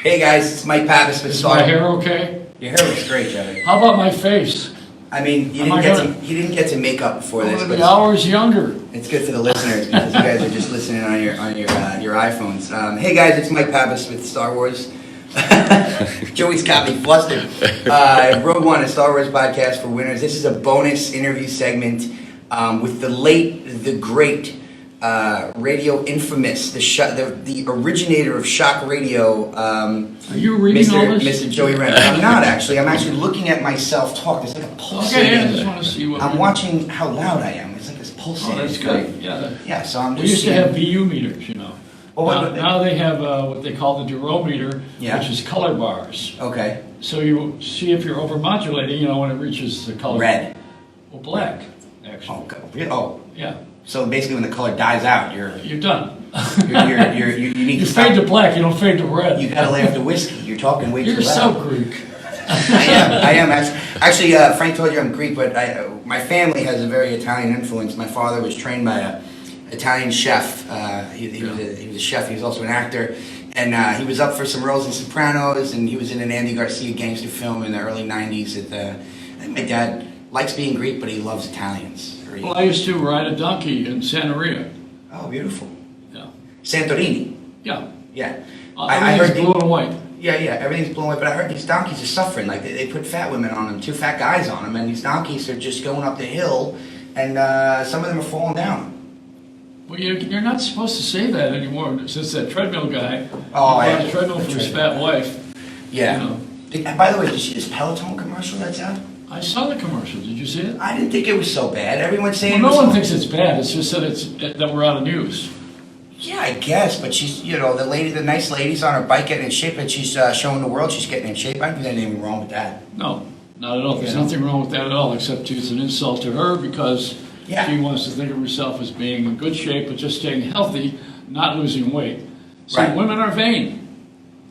Hey guys, it's Mike Pappas with Is Star. my hair okay? Your hair looks great, Joey. How about my face? I mean, you didn't get to make up before I'm this, gonna but be hours younger. it's good for the listeners because you guys are just listening on your iPhones. Hey guys, it's Mike Pappas with Star Wars. Joey's got me flustered. Rogue One, a Star Wars podcast for winners. This is a bonus interview segment with the late, the great, radio infamous, the originator of shock radio. Are you reading all this? Mr. Joey Reynolds. I'm not actually. I'm actually looking at myself talk. There's like a pulsating. Okay, I just want to see what. I'm watching how loud I am. It's like this pulsating. Oh, that's good. Yeah. Yeah. So I'm just. We used to have VU meters, you know. Well, now they have what they call the durometer, Yeah. which is color bars. Okay. So you see if you're overmodulating, you know, when it reaches the color. Red. Well, black, actually. Oh. Okay. Oh. Yeah. So basically, when the color dies out, You're done. you need You to stop. fade to black. You don't fade to red. You gotta lay off the whiskey. You're talking way You're too so loud. Greek. I am. Actually, Frank told you I'm Greek, but my family has a very Italian influence. My father was trained by an Italian chef. He was a chef. He was also an actor. And he was up for some roles in Sopranos, and he was in an Andy Garcia gangster film in the early 90s. My dad likes being Greek, but he loves Italians. Well, I used to ride a donkey in Santeria. Oh, beautiful. Yeah. Santorini. Yeah. Yeah. I heard blue and white. Yeah, everything's blowing away, but I heard these donkeys are suffering. Like, they put fat women on them, 2 fat guys on them, and these donkeys are just going up the hill, and some of them are falling down. Well, you're not supposed to say that anymore, since that treadmill guy Oh, bought yeah. a treadmill for his fat wife. Yeah. You know. And by the way, did you see this Peloton commercial that's out? I saw the commercial. Did you see it? I didn't think it was so bad. Everyone's saying Well, no it was one thinks it's bad. It's just that we're out of news. Yeah, I guess, but she's, the nice lady's on her bike getting in shape, and she's showing the world she's getting in shape. I don't think there's anything wrong with that. No, not at all. There's nothing wrong with that at all, except it's an insult to her because she wants to think of herself as being in good shape, but just staying healthy, not losing weight. So women are vain.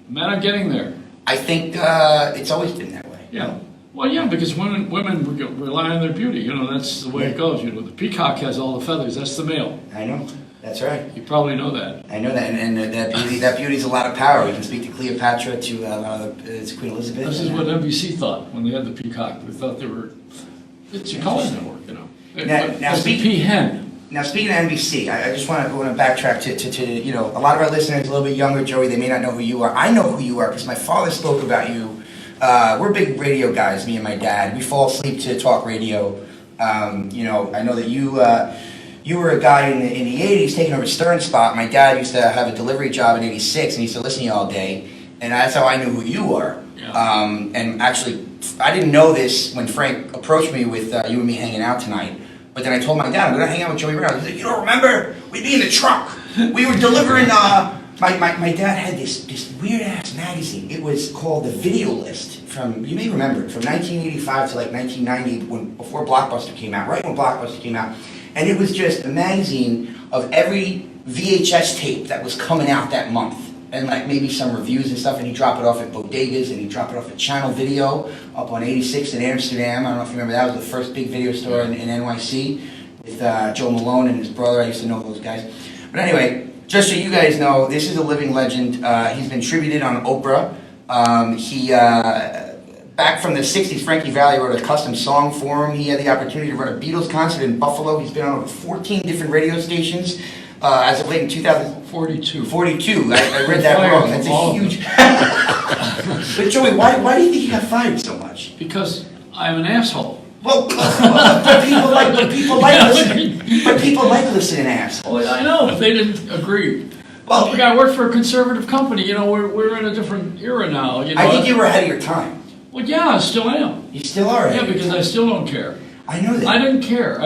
Men are getting there. I think it's always been that way. Yeah. Well, yeah, because women rely on their beauty. You know, that's the way it goes. You know, the peacock has all the feathers. That's the male. I know. That's right. You probably know that. I know that, and that beauty is a lot of power. We can speak to Cleopatra, to it's Queen Elizabeth. This is what NBC thought when they had the peacock. They thought they were. It's a color network, you know. Now speaking peahen. Now, speaking of NBC, I just want to backtrack to a lot of our listeners a little bit younger, Joey. They may not know who you are. I know who you are because my father spoke about you. We're big radio guys, me and my dad. We fall asleep to talk radio. I know that you were a guy in the 80s taking over Stern's spot. My dad used to have a delivery job in 86, and he used to listen to you all day. And that's how I knew who you are. Yeah. And actually, I didn't know this when Frank approached me with you and me hanging out tonight. But then I told my dad, I'm going to hang out with Joey Reynolds. He's like, you don't remember? We'd be in the truck. We were delivering, my dad had this weird-ass magazine. It was called The Video List. You may remember it, from 1985 to like 1990, before Blockbuster came out, right when Blockbuster came out. And it was just a magazine of every VHS tape that was coming out that month. And like maybe some reviews and stuff, and he'd drop it off at bodegas, and he'd drop it off at Channel Video up on 86 in Amsterdam. I don't know if you remember, that was the first big video store in NYC with Joe Malone and his brother. I used to know those guys. But anyway, just so you guys know, this is a living legend. He's been tributed on Oprah. Back from the 60s, Frankie Valli wrote a custom song for him. He had the opportunity to run a Beatles concert in Buffalo. He's been on over 14 different radio stations. As of late in 2042. 42. I read that wrong. That's a huge. But Joey, why do you think he got fired so much? Because I'm an asshole. Well, but people like listening to assholes. Well, I know, but they didn't agree. Well, Look, I work for a conservative company. You know, we're in a different era now. You know, I think you were ahead of your time. Well, yeah, I still am. You still are. Yeah, because I still don't care. I know that. I didn't care, and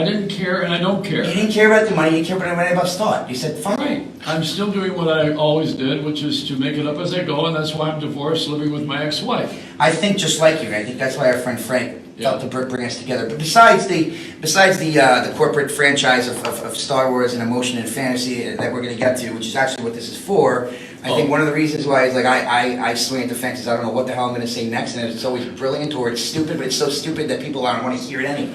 I don't care. You didn't care about the money. You cared about what anybody else thought. You said, "Fine." Right. I'm still doing what I always did, which is to make it up as I go, and that's why I'm divorced, living with my ex-wife. I think just like you. I think that's why our friend Frank felt to bring us together. But besides the corporate franchise of Star Wars and emotion and fantasy that we're going to get to, which is actually what this is for, I think one of the reasons why is like I swing at the fences. I don't know what the hell I'm going to say next, and it's always brilliant or it's stupid, but it's so stupid that people don't want to hear it anyway.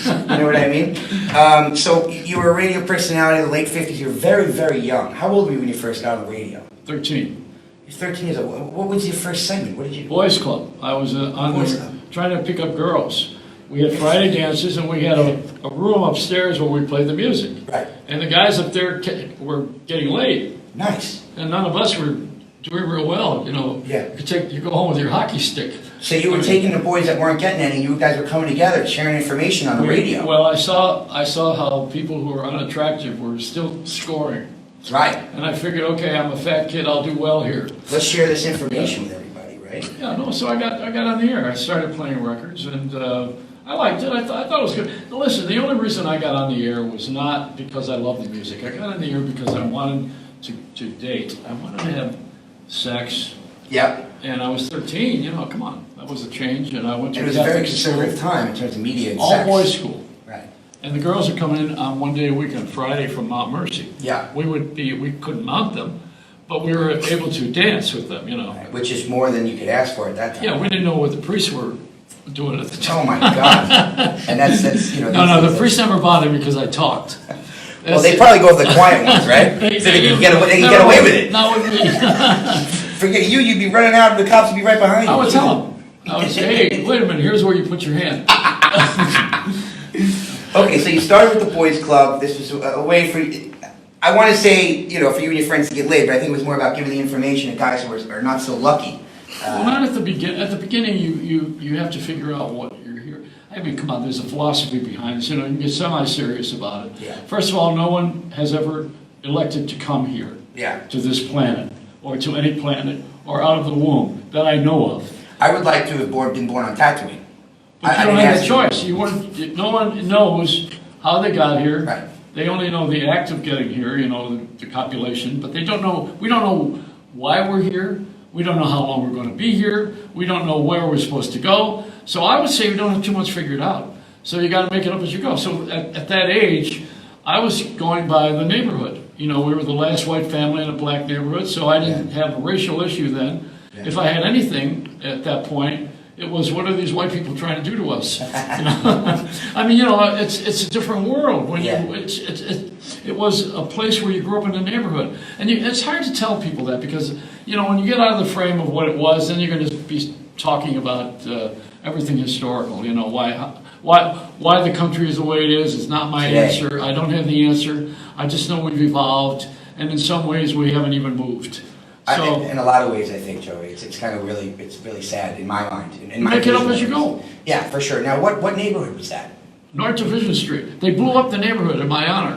You know what I mean? So you were a radio personality in the late 50s. You were very, very young. How old were you when you first got on the radio? 13. You're 13 years old. What was your first segment? What did you do? Boys Club. I was on Boys there Club. trying to pick up girls. We had Friday dances, and we had a room upstairs where we played the music. Right. And the guys up there were getting laid. Nice. And none of us were doing real well, you know. Yeah. You go home with your hockey stick. So you were taking the boys that weren't getting any, you guys were coming together, sharing information on the radio. Well, I saw how people who were unattractive were still scoring. Right. And I figured, okay, I'm a fat kid, I'll do well here. Let's share this information with everybody, right? Yeah, no, so I got on the air. I started playing records, and I liked it. I thought it was good. Now, listen, the only reason I got on the air was not because I loved the music. I got on the air because I wanted to date. I wanted to have sex. Yep. And I was 13, you know, come on. That was a change, and I went to And it was a very conservative time in terms of media and all sex. boys school. Right. And the girls are coming in on one day a week on Friday from Mount Mercy. Yeah. We couldn't mount them, but we were able to dance with them, you know. Right. Which is more than you could ask for at that time. Yeah, we didn't know what the priests were doing at the time. Oh my God. And that's you know. No, the priests never bothered me because I talked. Well, they probably go for the quiet ones, right? So they can get away with it. Not with me. Forget you'd be running out, and the cops would be right behind you. I would tell them. I would say, hey, wait a minute, here's where you put your hand. Okay, so you started with the boys club. This was a way for you, I want to say, you know, for you and your friends to get laid, but I think it was more about giving the information to guys who are not so lucky. Well, not at the beginning. At the beginning, you have to figure out what you're here. I mean, come on, there's a philosophy behind this. You know, you get semi-serious about it. Yeah. First of all, no one has ever elected to come here. Yeah. To this planet, or to any planet, or out of the womb that I know of. I would like to have been born on Tatooine. But you don't have a choice. No one knows how they got here. Right. They only know the act of getting here, you know, the copulation, but they don't know, we don't know why we're here. We don't know how long we're going to be here. We don't know where we're supposed to go. So I would say we don't have too much figured out. So you got to make it up as you go. So at that age, I was going by the neighborhood. You know, we were the last white family in a black neighborhood, so I didn't have a racial issue then. Yeah. If I had anything at that point, it was, what are these white people trying to do to us? You know? I mean, you know, it's a different world. When it was a place where you grew up in a neighborhood, and it's hard to tell people that because, you know, when you get out of the frame of what it was, then you're going to be talking about everything historical. You know, why the country is the way it is. It's not my answer. I don't have the answer. I just know we've evolved, and in some ways we haven't even moved. So, in a lot of ways, I think, Joey, it's kind of really sad in my mind. In my make it up as you go. Yeah, for sure. Now, what neighborhood was that? North Division Street. They blew up the neighborhood in my honor.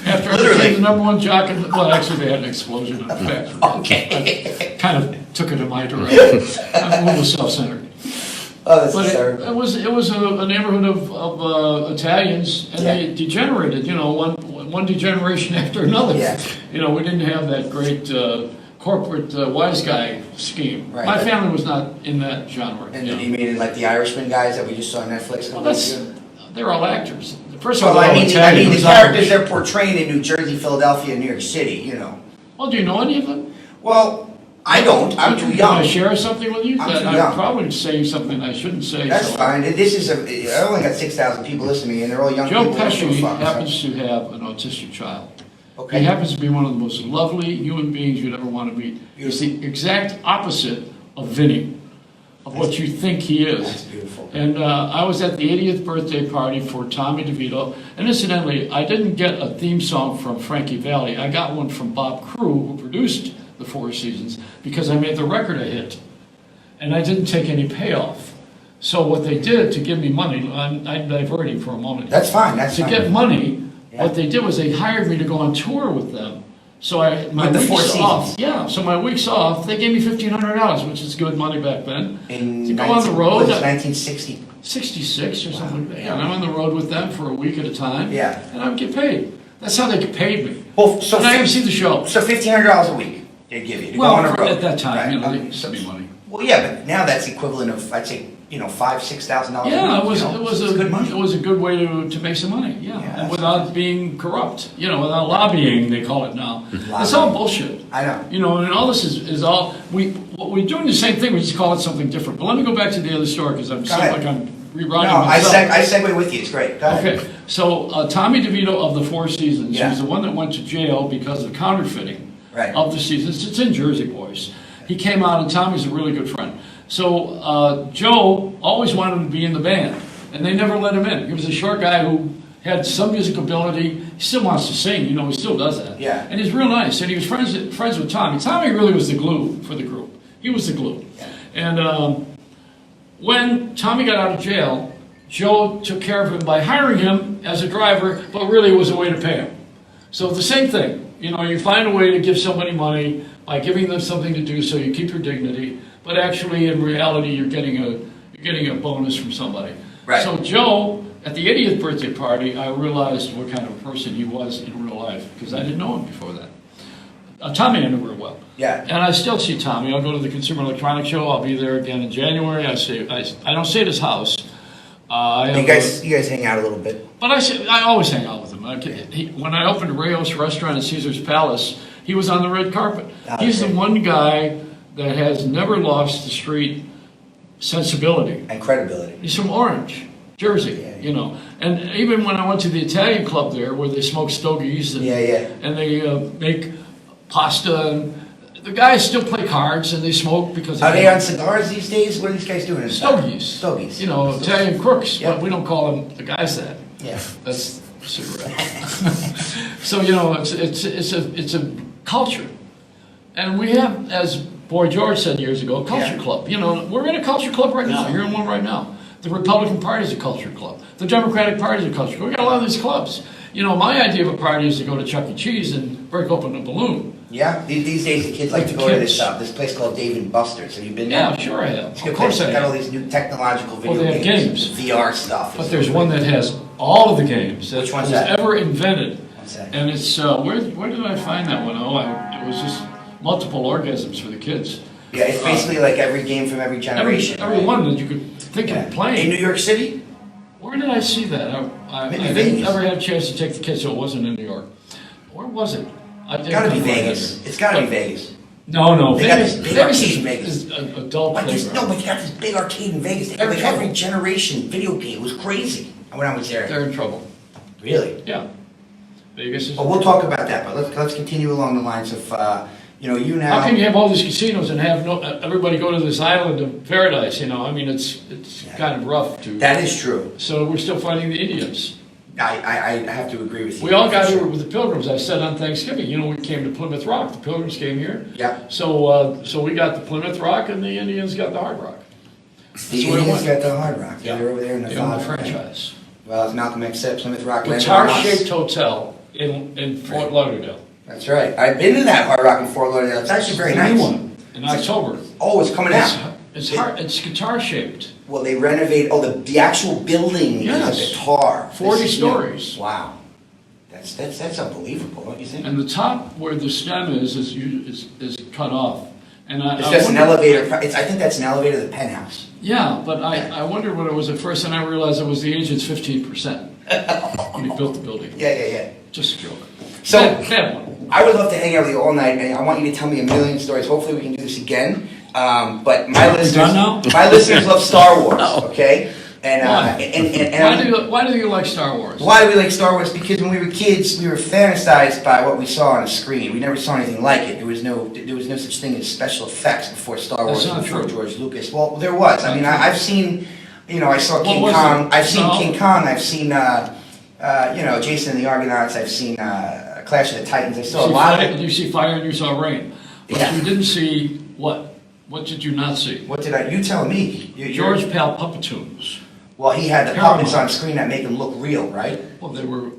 After I became the number one jock in well, actually they had an explosion in the factory. Okay. I kind of took it in my direction. I'm a little self-centered. Oh, that's but terrible. it was a neighborhood of Italians, and they degenerated. You know, one degeneration after another. Yeah. You know, we didn't have that great corporate wise guy scheme. Right. My family was not in that genre. And then you made it like the Irishman guys that we just saw on Netflix. Well, they're all actors. First of all, I mean the characters Irish. they're portraying in New Jersey, Philadelphia, and New York City. You know. Well, do you know any of them? Well, I don't. I'm too young. Can I share something with you? I'm too young. I'm probably saying something I shouldn't say. That's fine. This is I only got 6,000 people listening to me, and they're all young Joe people. Pesci happens to have an autistic child. Okay. He happens to be one of the most lovely human beings you'd ever want to meet. He's the exact opposite of Vinny, of what you think he is. That's beautiful. And I was at the 80th birthday party for Tommy DeVito. And incidentally, I didn't get a theme song from Frankie Valli. I got one from Bob Crew, who produced the Four Seasons, because I made the record a hit. And I didn't take any payoff. So what they did to give me money, I'm diverting for a moment. That's fine. To get money, what they did was they hired me to go on tour with them. So my weeks off, so my weeks off, they gave me $1,500, which is good money back then. To go on the road. 1960. 66 or something like that. And I'm on the road with them for a week at a time. Yeah. And I would get paid. That's how they paid me. Well, so and I haven't seen the show. So $1,500 a week they'd give you to go on a road. At that time, right? you know, they sent me money. Well, yeah, but now that's equivalent of, I'd say, $5,000-$6,000. Yeah, a week, it was good money. It was a good way to make some money. Yeah, and without being corrupt. You know, without lobbying, they call it now. It's all bullshit. I know. You know, and all this is all we're doing the same thing. We just call it something different. But let me go back to the other story because I'm like I'm rewriting myself. I segue with you. It's great. Go ahead. Okay, so Tommy DeVito of the Four Seasons, Yeah. who's the one that went to jail because of counterfeiting. of the season. It's in Jersey, boys. He came out, and Tommy's a really good friend. So Joe always wanted to be in the band, and they never let him in. He was a short guy who had some music ability. He still wants to sing, he still does that. Yeah. And he's real nice, and he was friends with Tommy. Tommy really was the glue for the group. He was the glue. Yeah. And when Tommy got out of jail, Joe took care of him by hiring him as a driver, but really it was a way to pay him. So the same thing. You find a way to give somebody money by giving them something to do so you keep your dignity, but actually in reality you're getting a bonus from somebody. Right. So Joe, at the 80th birthday party, I realized what kind of person he was in real life, because I didn't know him before that. Tommy I knew real well. Yeah. And I still see Tommy. I'll go to the Consumer Electronics Show. I'll be there again in January. I don't stay at his house. You guys hang out a little bit. But I always hang out with him. When I opened Reynolds restaurant at Caesar's Palace, he was on the red carpet. He's the one guy that has never lost the street sensibility. And credibility. He's from Orange, Jersey, And even when I went to the Italian club there, where they smoke stogies and they make pasta, and the guys still play cards and they smoke because... Are they on cigars these days? What are these guys doing? Stogies. Stogies. Italian crooks, but we don't call them the guys that. Yeah. That's cigarette. So, it's a culture. And we have, as Boy George said years ago, a culture club. We're in a culture club right now. You're in one right now. The Republican Party is a culture club. The Democratic Party is a culture club. We got a lot of these clubs. My idea of a party is to go to Chuck E. Cheese and break open a balloon. Yeah, these days the kids like to go to this place called Dave & Buster's. Have you been there? Yeah, sure I have. Of course I have. Got all these new technological video they have games. VR stuff. But there's one that has all of the games that Which one's was that? ever invented. What's that? And it's, where did I find that one? It was just multiple orgasms for the kids. Yeah, it's basically like every game from every generation. Every one that you could think of playing. In New York City? Where did I see that? I never had a chance to take the kids, so it wasn't in New York. Where was it? It's got to be Vegas. It's got to be Vegas. No. They got this big arcade in Vegas. Is an adult playground. No, but they got this big arcade in Vegas. They have like every generation video game. It was crazy when I was there. They're in trouble. Really? Yeah. Vegas is... Well, we'll talk about that, but let's continue along the lines of, you now... How can you have all these casinos and have everybody go to this island of paradise, It's kind of rough to... That is true. So we're still fighting the Indians. I have to agree with you. We all got here with the Pilgrims. I said on Thanksgiving, we came to Plymouth Rock. The Pilgrims came here. Yeah. So we got the Plymouth Rock, and the Indians got the Hard Rock. The Indians got the Hard Rock. Yeah. They're over there in the franchise. Well, as Malcolm X said, Plymouth Rock. Guitar-shaped hotel in Fort Lauderdale. That's right. I've been to that Hard Rock in Fort Lauderdale. It's actually very nice. New one in October. Oh, it's coming out. It's guitar-shaped. Well, they renovate. Oh, the actual building is a guitar. 40 stories. Wow, that's unbelievable, don't you think? And the top where the stem is cut off. And it's just an elevator. I think that's an elevator to the penthouse. Yeah, but I wondered what it was at first, and I realized it was the agent's 15% when he built the building. Yeah. Just a joke. So bad one. I would love to hang out with you all night, and I want you to tell me a million stories. Hopefully, we can do this again. But my listeners love Star Wars. Okay. And why do you like Star Wars? Why do we like Star Wars? Because when we were kids, we were fantasized by what we saw on a screen. We never saw anything like it. There was no such thing as special effects before Star Wars. That's not before true. George Lucas. Well, there was. I mean, I've seen. I saw King Kong. I've seen King Kong. I've seen. Jason and the Argonauts. I've seen Clash of the Titans. I saw a lot of it. You see fire and you saw rain, but you didn't see what? What did you not see? What did I? You tell me. George Pal Puppetoons. Well, he had the puppets on screen that make them look real, right? Well, they were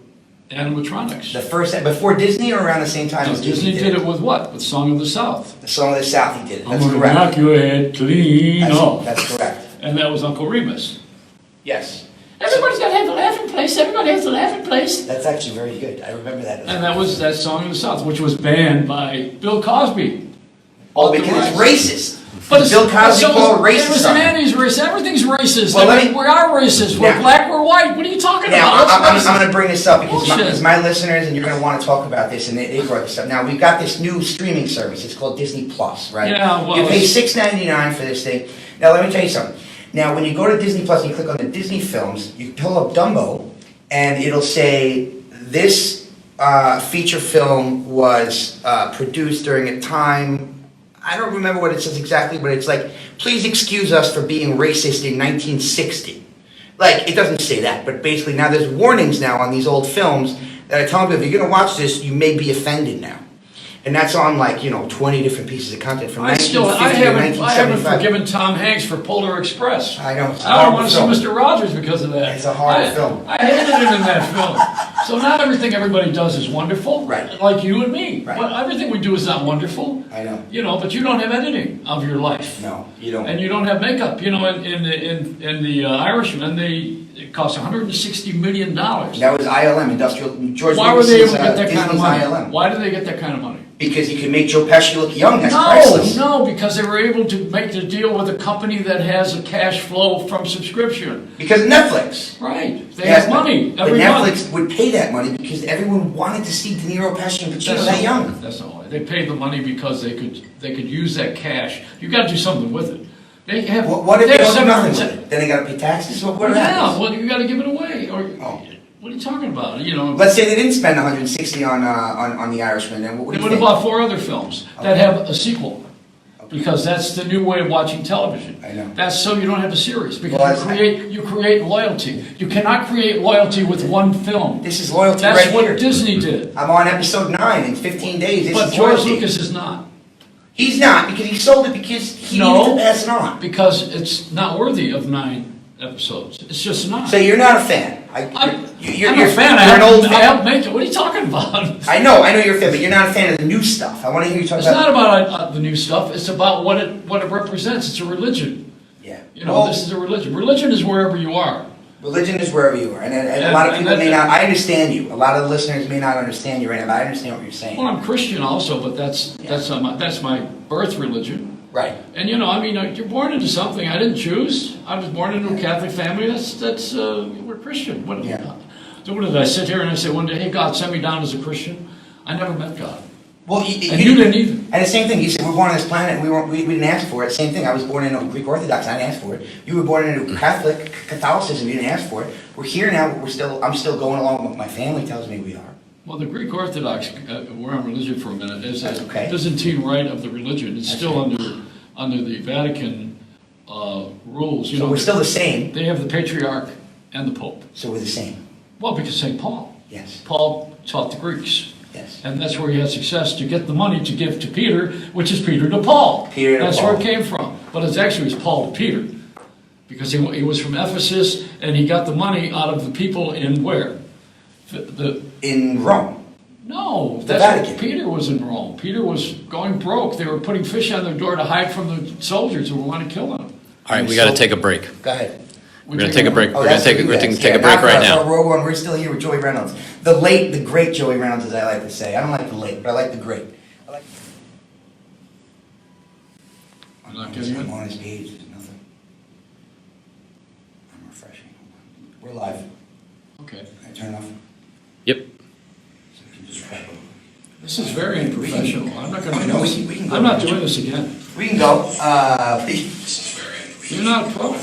animatronics. The first, before Disney or around the same time as Disney did it with what? With Song of the South. The Song of the South, he did it. That's I'm correct. Knock your head clean off. That's correct. And that was Uncle Remus. Yes. Everybody's got to have a laughing place. Everybody has a laughing place. That's actually very good. I remember that. And that was that Song of the South, which was banned by Bill Cosby. Oh, because it's racist. But Bill Cosby called racist. It was an anti-racist. Everything's racist. Well, we are racist. We're black, we're white. What are you talking about? I'm going to bring this up because my listeners, and you're going to want to talk about this, and they brought this up. Now, we've got this new streaming service. It's called Disney Plus, right? Yeah, well... You pay $6.99 for this thing. Now, let me tell you something. Now, when you go to Disney Plus and you click on the Disney films, you pull up Dumbo, and it'll say, this feature film was produced during a time, I don't remember what it says exactly, but it's like, please excuse us for being racist in 1960. Like, it doesn't say that, but basically now there's warnings now on these old films that are telling people, if you're going to watch this, you may be offended now. And that's on, like, 20 different pieces of content from 1950 to 1975. I haven't forgiven Tom Hanks for Polar Express. I know. I don't want to see Mr. Rogers because of that. It's a horrible film. I hated him in that film. So not everything everybody does is wonderful. Right. Like you and me. Right. But everything we do is not wonderful. I know. But you don't have editing of your life. No, you don't. And you don't have makeup. In the Irishman, it cost $160 million. That was ILM, Industrial. George Why were they able to Lucas's, get that kind of Disney's money? ILM. Why did they get that kind of money? Because he could make Joe Pesci look young. That's priceless. No, because they were able to make the deal with a company that has a cash flow from subscription. Because Netflix. Right. They have money but every Netflix month. would pay that money because everyone wanted to see De Niro, Pesci, and Pacino that young. That's not why. They paid the money because they could use that cash. You got to do something with it. They have. What if they don't do nothing with $7. it? Then they got to pay taxes. What Yeah. happens? Well, you got to give it away. Or what are you talking about? Let's say they didn't spend 160 on The Irishman. Then what do They you would have think? bought 4 other films that have a sequel. Because that's the new way of watching television. I know. That's so you don't have a series. Because Well, you create loyalty. You cannot create loyalty with one film. This is loyalty That's right what here. Disney did. I'm on episode 9 in 15 days. This But is George loyalty. Lucas is not. He's not, because he sold it because he needed to pass it on. Because it's not worthy of 9 episodes. It's just not. So you're not a fan. I'm You're a fan. You're an old I fan. helped make it. What are you talking about? I know you're a fan, but you're not a fan of the new stuff. I want to hear you talk It's about. not about the new stuff. It's about what it represents. It's a religion. Yeah. This is a religion. Religion is wherever you are. Religion is wherever you are, and a lot of people may not. I understand you. A lot of the listeners may not understand you right now, but I understand what you're saying. Well, I'm Christian also, but that's my birth religion. Right. And you're born into something I didn't choose. I was born into a Catholic family. That's we're Christian. So what did I sit here and I say one day, hey God, send me down as a Christian? I never met God. Well, you didn't either. And the same thing. You said we're born on this planet, and we didn't ask for it. Same thing. I was born into Greek Orthodox. I didn't ask for it. You were born into Catholicism. You didn't ask for it. We're here now. I'm still going along with what my family tells me we are. Well, the Greek Orthodox, we're on religion for a minute, is a okay. Byzantine rite of the religion. It's still under the Vatican rules. So we're still the same. They have the Patriarch and the Pope. So we're the same. Well, because St. Paul. Yes. Paul taught the Greeks. Yes. And that's where he had success to get the money to give to Peter, which is Peter to Paul. That's where it came from. But it was Paul to Peter. Because he was from Ephesus, and he got the money out of the people in where? In Rome. No, the Vatican. Peter was in Rome. Peter was going broke. They were putting fish on their door to hide from the soldiers who wanted to kill him. All right, we got to take a break. Go ahead. We're going to take a break. Oh, We're going to take a break right now. Rogue One, we're still here with Joey Reynolds. The great Joey Reynolds, as I like to say. I don't like the late, but I like the great. I'm not getting I'm it. on his page. There's nothing. I'm refreshing. We're live. Okay. Can I turn it off? Yep. So we can just wrap up. This is very unprofessional. I'm not going to do No, this. we can go. I'm not doing this again. We can go. You're not a pro.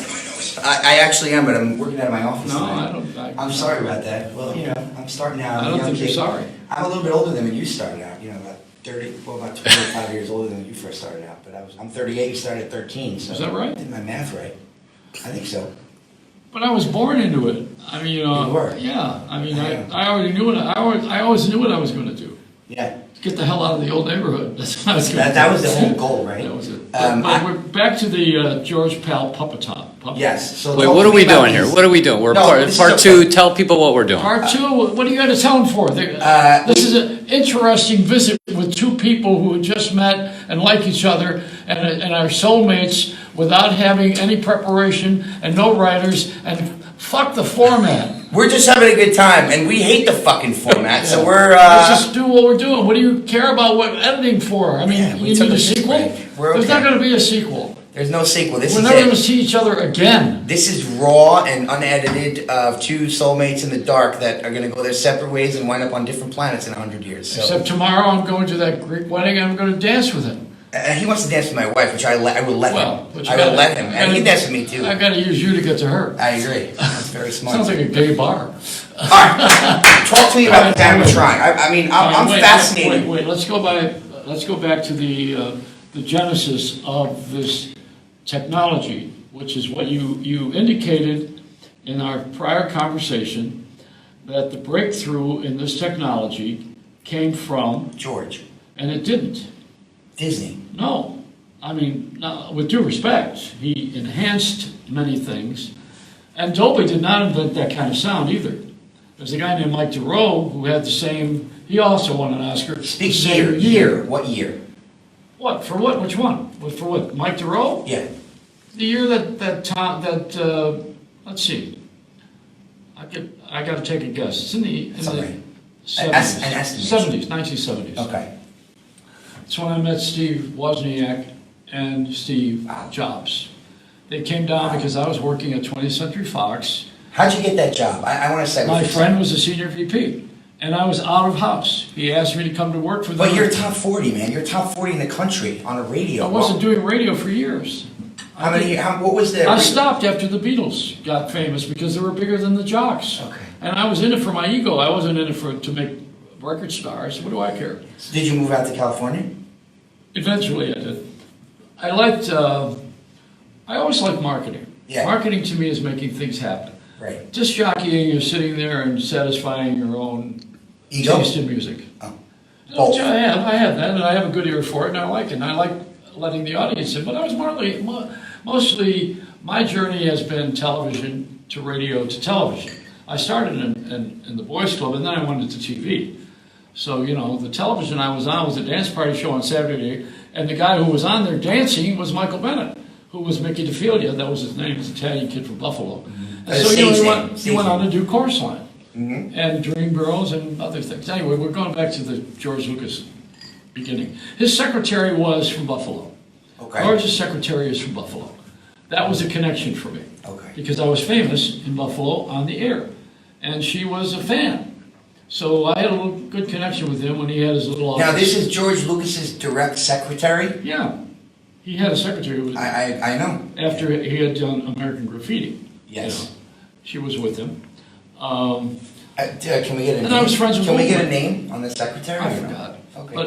I actually am, but I'm working out of my office. No, tonight. I don't. I'm sorry about that. Well, I'm starting out. I don't think you're sorry. I'm a little bit older than when you started out. About 25 years older than when you first started out. But I'm 38. You started at 13. So Is that right? I did my math right. I think so. But I was born into it. I mean, You were. Yeah. I mean, I already knew it. I always knew what I was going to do. Yeah. Get the hell out of the old neighborhood. That's what I was going to do. That was the whole goal, right? That was it. But we're back to the George Pal Puppetop. Yes. So Wait, what are we doing here? What are we doing? We're part two. Tell people what we're doing. Part 2, what do you got to tell them for? This is an interesting visit with 2 people who had just met and like each other and are soulmates without having any preparation and no writers and fuck the format. We're just having a good time, and we hate the fucking format. So we're Let's just do what we're doing. What do you care about what editing for? I mean, we you took need a a sequel? break. We're There's okay. not going to be a sequel. There's no sequel. This We're is never going to it. see each other again. This is raw and unedited of 2 soulmates in the dark that are going to go their separate ways and wind up on different planets in 100 years. So. Except tomorrow I'm going to that Greek wedding and I'm going to dance with him. He wants to dance with my wife, which I will let him. But I will let him. And he dances with me too. I've got to use you to get to her. I agree. That's very smart. Sounds like a gay bar. All right, talk to me about the animatronic. I mean, I'm fascinated. Wait, let's go back to the genesis of this technology, which is what you indicated in our prior conversation, that the breakthrough in this technology came from George. And it didn't. Disney. No. I mean, with due respect, he enhanced many things. And Dolby did not invent that kind of sound either. There's a guy named Mike DeRoe who had the same, he also won an Oscar. Speak year. What year? What? For what? Which one? For what? Mike DeRoe? Yeah. The year let's see. I got to take a guess. It's in the 70s, 1970s. Okay. It's when I met Steve Wozniak and Steve Jobs. They came down because I was working at 20th Century Fox. How'd you get that job? I want to say. My friend was a senior VP, and I was out of house. He asked me to come to work for them. But you're top 40, man. You're top 40 in the country on a radio. I wasn't doing radio for years. What was the... I stopped after the Beatles got famous because they were bigger than the Jocks. Okay. And I was in it for my ego. I wasn't in it to make record stars. What do I care? So did you move out to California? Eventually I did. I always liked marketing. Yeah. Marketing to me is making things happen. Right. Disc jockeying is sitting there and satisfying your own ego? taste in music. Oh. Which I have that, and I have a good ear for it, and I like it. And I like letting the audience in. But I was mostly my journey has been television to radio to television. I started in the Boys Club, and then I went into TV. So, the television I was on was a dance party show on Saturday, and the guy who was on there dancing was Michael Bennett, who was Mickey DeFilia. That was his name. He's an Italian kid from Buffalo. Mm-hmm. And so, he went on to do Chorus Line, mm-hmm. and Dream Girls and other things. Anyway, we're going back to the George Lucas beginning. His secretary was from Buffalo. Okay. George's secretary is from Buffalo. That was a connection for me. Okay. Because I was famous in Buffalo on the air. And she was a fan. So I had a good connection with him when he had his little office. Now, this is George Lucas's direct secretary? Yeah. He had a secretary who was... I know. After he had done American Graffiti. Yes. She was with him. Can we get a name? And I was friends with Can we get a name on the secretary? I forgot. Okay. But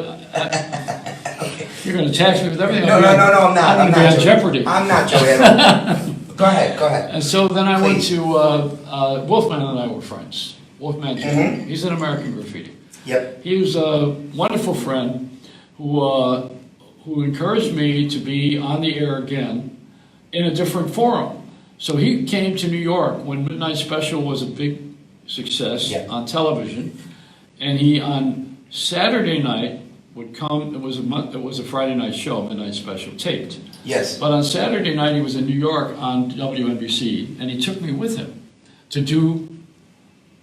okay. You're going to tax me with everything. No, I'm not. I'm not on Jeopardy. I'm not, Joey, at all. Go ahead. And so then I went to, Wolfman and I were friends. Wolfman Jr. Mm-hmm. He's in American Graffiti. Yep. He was a wonderful friend who encouraged me to be on the air again in a different forum. So he came to New York when Midnight Special was a big success on television, and he on Saturday night would come. It was a Friday night show, Midnight Special, taped. Yes. But on Saturday night he was in New York on WNBC, and he took me with him to do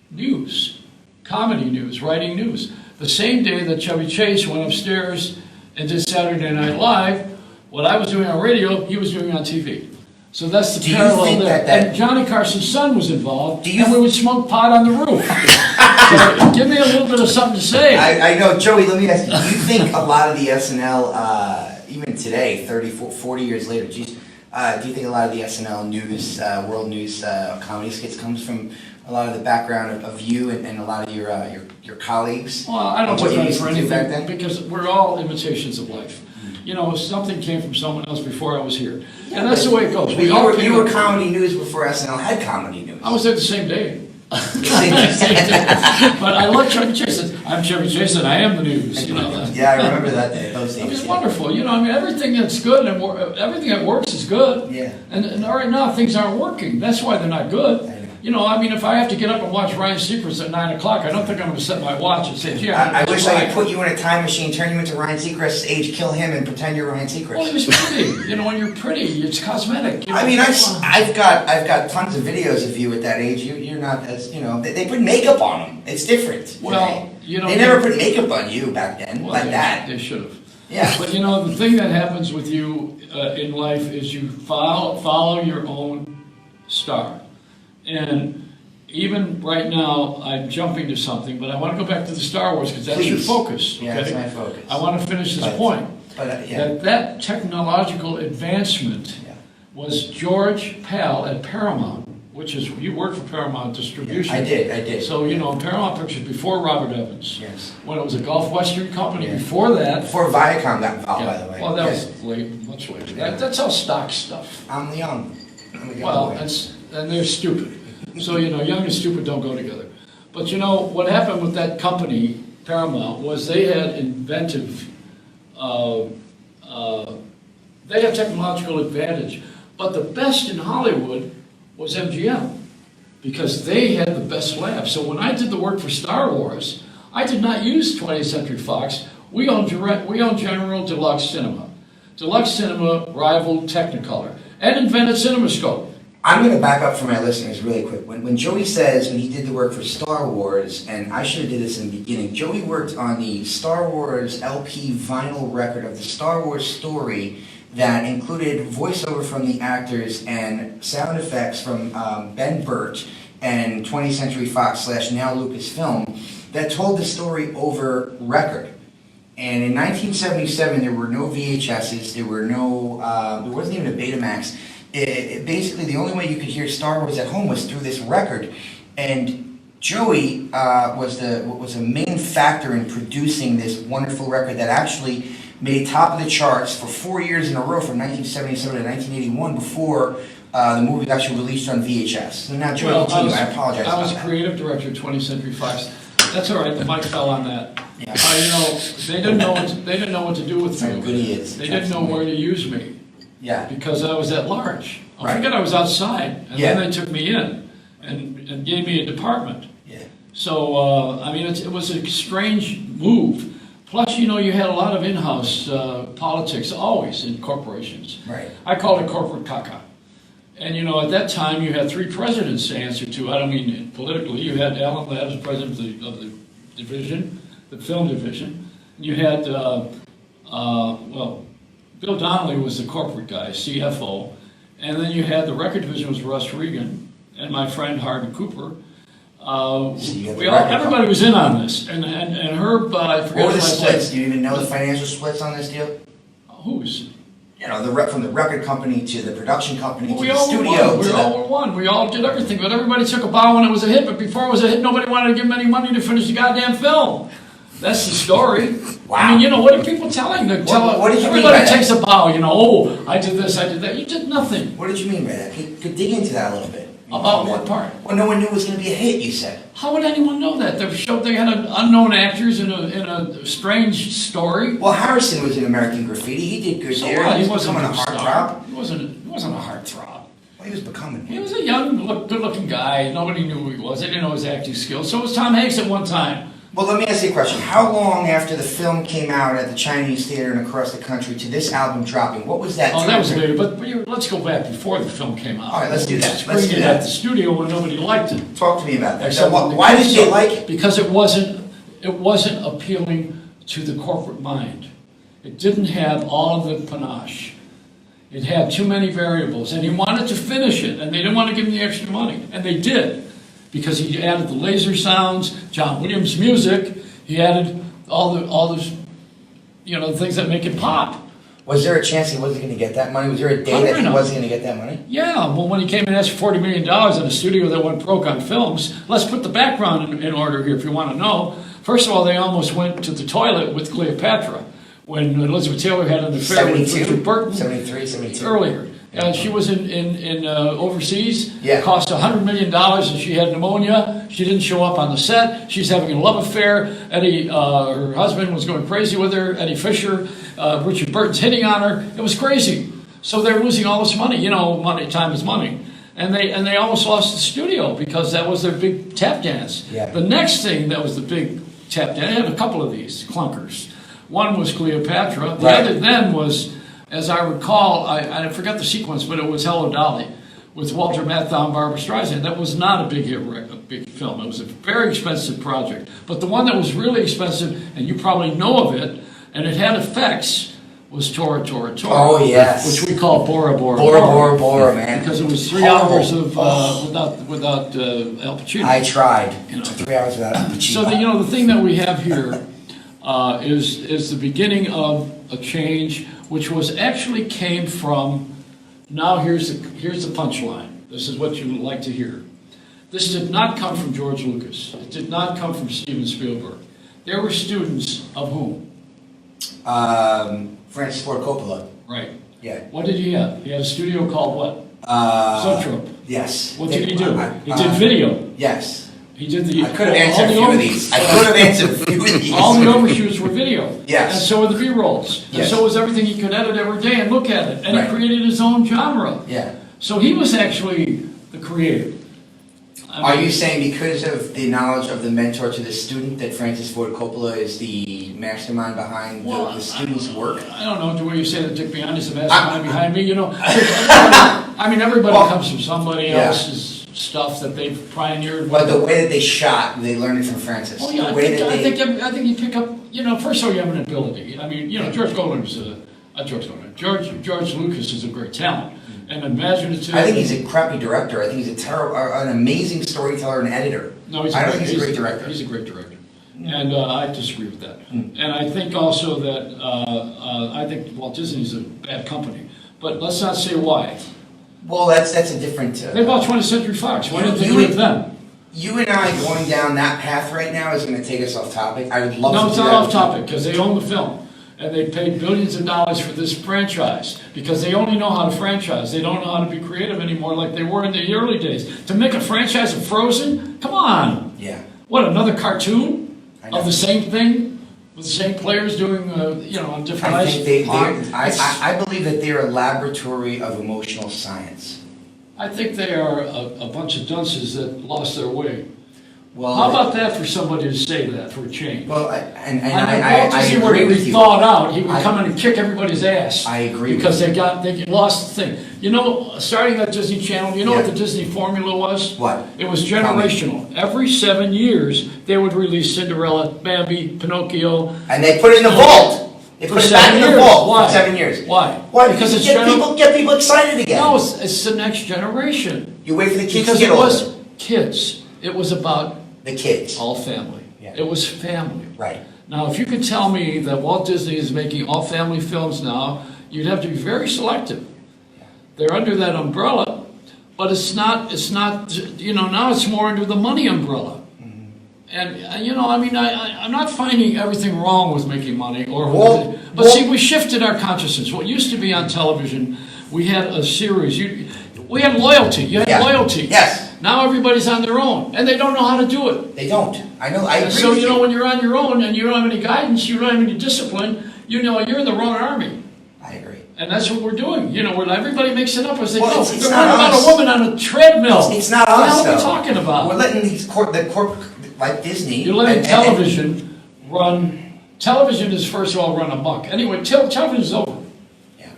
news, comedy news, writing news. The same day that Chevy Chase went upstairs and did Saturday Night Live, what I was doing on radio, he was doing on TV. So that's the parallel there. And Johnny Carson's son was involved, and we would smoke pot on the roof. So give me a little bit of something to say. I know, Joey, let me ask you, do you think a lot of the SNL, even today, 30, 40 years later, do you think a lot of the SNL news, world news comedy skits comes from a lot of the background of you and a lot of your colleagues? Well, I don't take credit for anything because we're all imitations of life. Something came from someone else before I was here. Yeah, and that's the way it goes. You were comedy news before SNL had comedy news. I was there the same day. But I love Chevy Chase. I'm Chevy Chase and I am the news. Yeah, I remember that day. Those days. It was wonderful. Everything that's good and everything that works is good. Yeah. And right now things aren't working. That's why they're not good. If I have to get up and watch Ryan Seacrest at 9 o'clock, I don't think I'm going to set my watch and say, I wish I could put you in a time machine, turn you into Ryan Seacrest's age, kill him, and pretend you're Ryan Seacrest. Well, he was pretty. When you're pretty, it's cosmetic. I've got tons of videos of you at that age. You're not as, they put makeup on them. It's different. Well, they never put makeup on you back then, that. They should have. Yeah. But the thing that happens with you in life is you follow your own star. And even right now, I'm jumping to something, but I want to go back to the Star Wars because that's your focus. Okay? Yeah, that's my focus. I want to finish this point. That technological advancement was George Pal at Paramount which is, you worked for Paramount Distribution. I did. So, you know, Paramount Pictures before Robert Evans. Yes. When it was a Gulf Western company, before that. Before Viacom got involved, by the way. Well, that was much later. That's all stock stuff. I'm the young. Well, and they're stupid. So, you know, young and stupid don't go together. But, you know, what happened with that company, Paramount, was they had inventive, they had technological advantage. But the best in Hollywood was MGM, because they had the best labs. So when I did the work for Star Wars, I did not use 20th Century Fox. We owned General Deluxe Cinema. Deluxe Cinema rivaled Technicolor and invented CinemaScope. I'm going to back up for my listeners really quick. When Joey says when he did the work for Star Wars, and I should have did this in the beginning, Joey worked on the Star Wars LP vinyl record of the Star Wars story that included voiceover from the actors and sound effects from Ben Burt and 20th Century Fox / now Lucasfilm that told the story over record. And in 1977, there were no VHSs, there wasn't even a Betamax. Basically, the only way you could hear Star Wars at home was through this record. And Joey was a main factor in producing this wonderful record that actually made top of the charts for 4 years in a row from 1977 to 1981 before the movie was actually released on VHS. So now, Joey, continue. I apologize. I was creative director of 20th Century Fox. That's all right. The mic fell on that. Yeah. You know, they didn't know what to do with me. How good he is. They didn't know where to use me. Yeah. Because I was at large. Right. Forget I was outside, and then they took me in and gave me a department. Yeah. So I mean, it was a strange move. Plus, you know, you had a lot of in-house politics always in corporations. Right. I called it corporate caca. And, you know, at that time, you had 3 presidents to answer to. I don't mean politically. You had Alan Ladd as president of the division, the film division. You had, Bill Donnelly was the corporate guy, CFO. And then you had the record division was Russ Regan and my friend Harvey Cooper. Everybody was in on this, and Herb. I forget what were the splits? Do you even know the financial splits on this deal? Who's? You know, from the record company to the production company to We the all studio. We all were one. We all did everything, but everybody took a bow when it was a hit. But before it was a hit, nobody wanted to give them any money to finish the goddamn film. That's the story. Wow. I mean, you know, what are people telling? What did you mean everybody by that? takes a bow. You know, oh, I did this, I did that. You did nothing. What did you mean by that? Could dig into that a little bit. About what part? Well, no one knew it was going to be a hit, you said. How would anyone know that? They had unknown actors in a strange story. Well, Harrison was in American Graffiti. He did good there. What? He was becoming a heartthrob. He wasn't a heartthrob. Well, he was becoming. He was a young, good-looking guy. Nobody knew who he was. They didn't know his acting skills. So was Tom Hanks at one time. Well, let me ask you a question. How long after the film came out at the Chinese theater and across the country to this album dropping? What was that? Oh, that was later. But let's go back before the film came out. All right, let's do that. Screened it at the studio when nobody liked it. Talk to me about that. Except So why did they like it? Because it wasn't appealing to the corporate mind. It didn't have all of the panache. It had too many variables, and he wanted to finish it, and they didn't want to give him the extra money, and they did. Because he added the laser sounds, John Williams music, he added all the things that make it pop. Was there a chance he wasn't going to get that money? Was there a day that he wasn't going to get that money? Yeah, well, when he came and asked for $40 million in a studio that went broke on films, let's put the background in order here if you want to know. First of all, they almost went to the toilet with Cleopatra when Elizabeth Taylor had an affair with Richard Burton. 73, 72. Earlier. She was in overseas. Yeah. Cost $100 million, and she had pneumonia. She didn't show up on the set. She's having a love affair. Eddie, her husband, was going crazy with her. Eddie Fisher, Richard Burton's hitting on her. It was crazy. So they're losing all this money. You know, money, time is money. And they almost lost the studio because that was their big tap dance. Yeah. The next thing that was the big tap dance, they had a couple of these clunkers. One was Cleopatra. The other then was, as I recall, I forgot the sequence, but it was Hello Dolly with Walter Matthau and Barbra Streisand. That was not a big hit, a big film. It was a very expensive project. But the one that was really expensive, and you probably know of it, and it had effects, was Tora Tora Tora. Oh, yes. Which we call Bora Bora Bora Bora Bora, man. Because it was 3 hours of without Al Pacino. I tried. 3 hours without Al Pacino. So the thing that we have here is the beginning of a change, which was actually came from. Now here's the punchline. This is what you would like to hear. This did not come from George Lucas. It did not come from Steven Spielberg. There were students of whom? Francis Ford Coppola. Right. Yeah. What did he have? He had a studio called what? Zoetrope. Yes. What did he do? He did video. Yes. He did the. I could have answered a few of these. I could have answered a few of these. All the overshoots were video. Yes. And so were the B-rolls. And Yes. so was everything he could edit every day and look at it. And Right. he created his own genre. Yeah. So he was actually the creator. Are you saying because of the knowledge of the mentor to the student that Francis Ford Coppola is the mastermind behind the student's work? I don't know, the way you say that Dick behind is the mastermind behind me, you know. I mean, everybody comes from somebody else's stuff that they've pioneered. But the way that they shot, they learned it from Francis. Oh yeah, I think you pick up, you know, first of all you have an ability. I mean, you know, George Lucas is a great talent. And imaginative. I think he's a crappy director. I think he's an amazing storyteller and editor. No, I don't think he's a great director. He's a great director. And I disagree with that. And I think also that, I think Walt Disney's a bad company. But let's not say why. Well, that's a different... They bought 20th Century Fox. Why didn't they do it then? You and I going down that path right now is going to take us off topic. I would love to do that. No, it's not off topic, because they own the film. And they paid billions of dollars for this franchise because they only know how to franchise. They don't know how to be creative anymore like they were in the early days. To make a franchise of Frozen? Come on. Yeah. What, another cartoon of the same thing? With the same players doing, you know, on different I believe that they're a laboratory of emotional science. I think they are a bunch of dunces that lost their way. Well, how about that for somebody to say that for a change? Well, I agree with you. Thought out, he would come in and kick everybody's ass. I agree because they lost the thing. You know, starting that Disney Channel, you know what the Disney formula was? What? It was generational. Every 7 years, they would release Cinderella, Bambi, Pinocchio. And they put it in the vault. They put it back in the vault. Why? For 7 years. Why? Why? Because it's get people excited again. No, it's the next generation. You wait for the kids because to get older. Because it was kids. It was about the kids. All family. Yeah. It was family. Right. Now, if you could tell me that Walt Disney is making all family films now, you'd have to be very selective. Yeah. They're under that umbrella, but it's not, you know, now it's more under the money umbrella. Mm-hmm. And, you know, I mean, I'm not finding everything wrong with making money, but see, we shifted our consciousness. What used to be on television, we had a series, we had loyalty. You had loyalty. Yes. Now everybody's on their own, and they don't know how to do it. They don't. I know. I agree. So you know, when you're on your own and you don't have any guidance, you don't have any discipline, you know you're in the wrong army. I agree. And that's what we're doing. You know, where everybody makes it up as they go. It's They're not about a woman on a treadmill. It's not us. What are we talking about? We're letting these like Disney. You're letting television run. Television is first of all run amok. Anyway, television is over.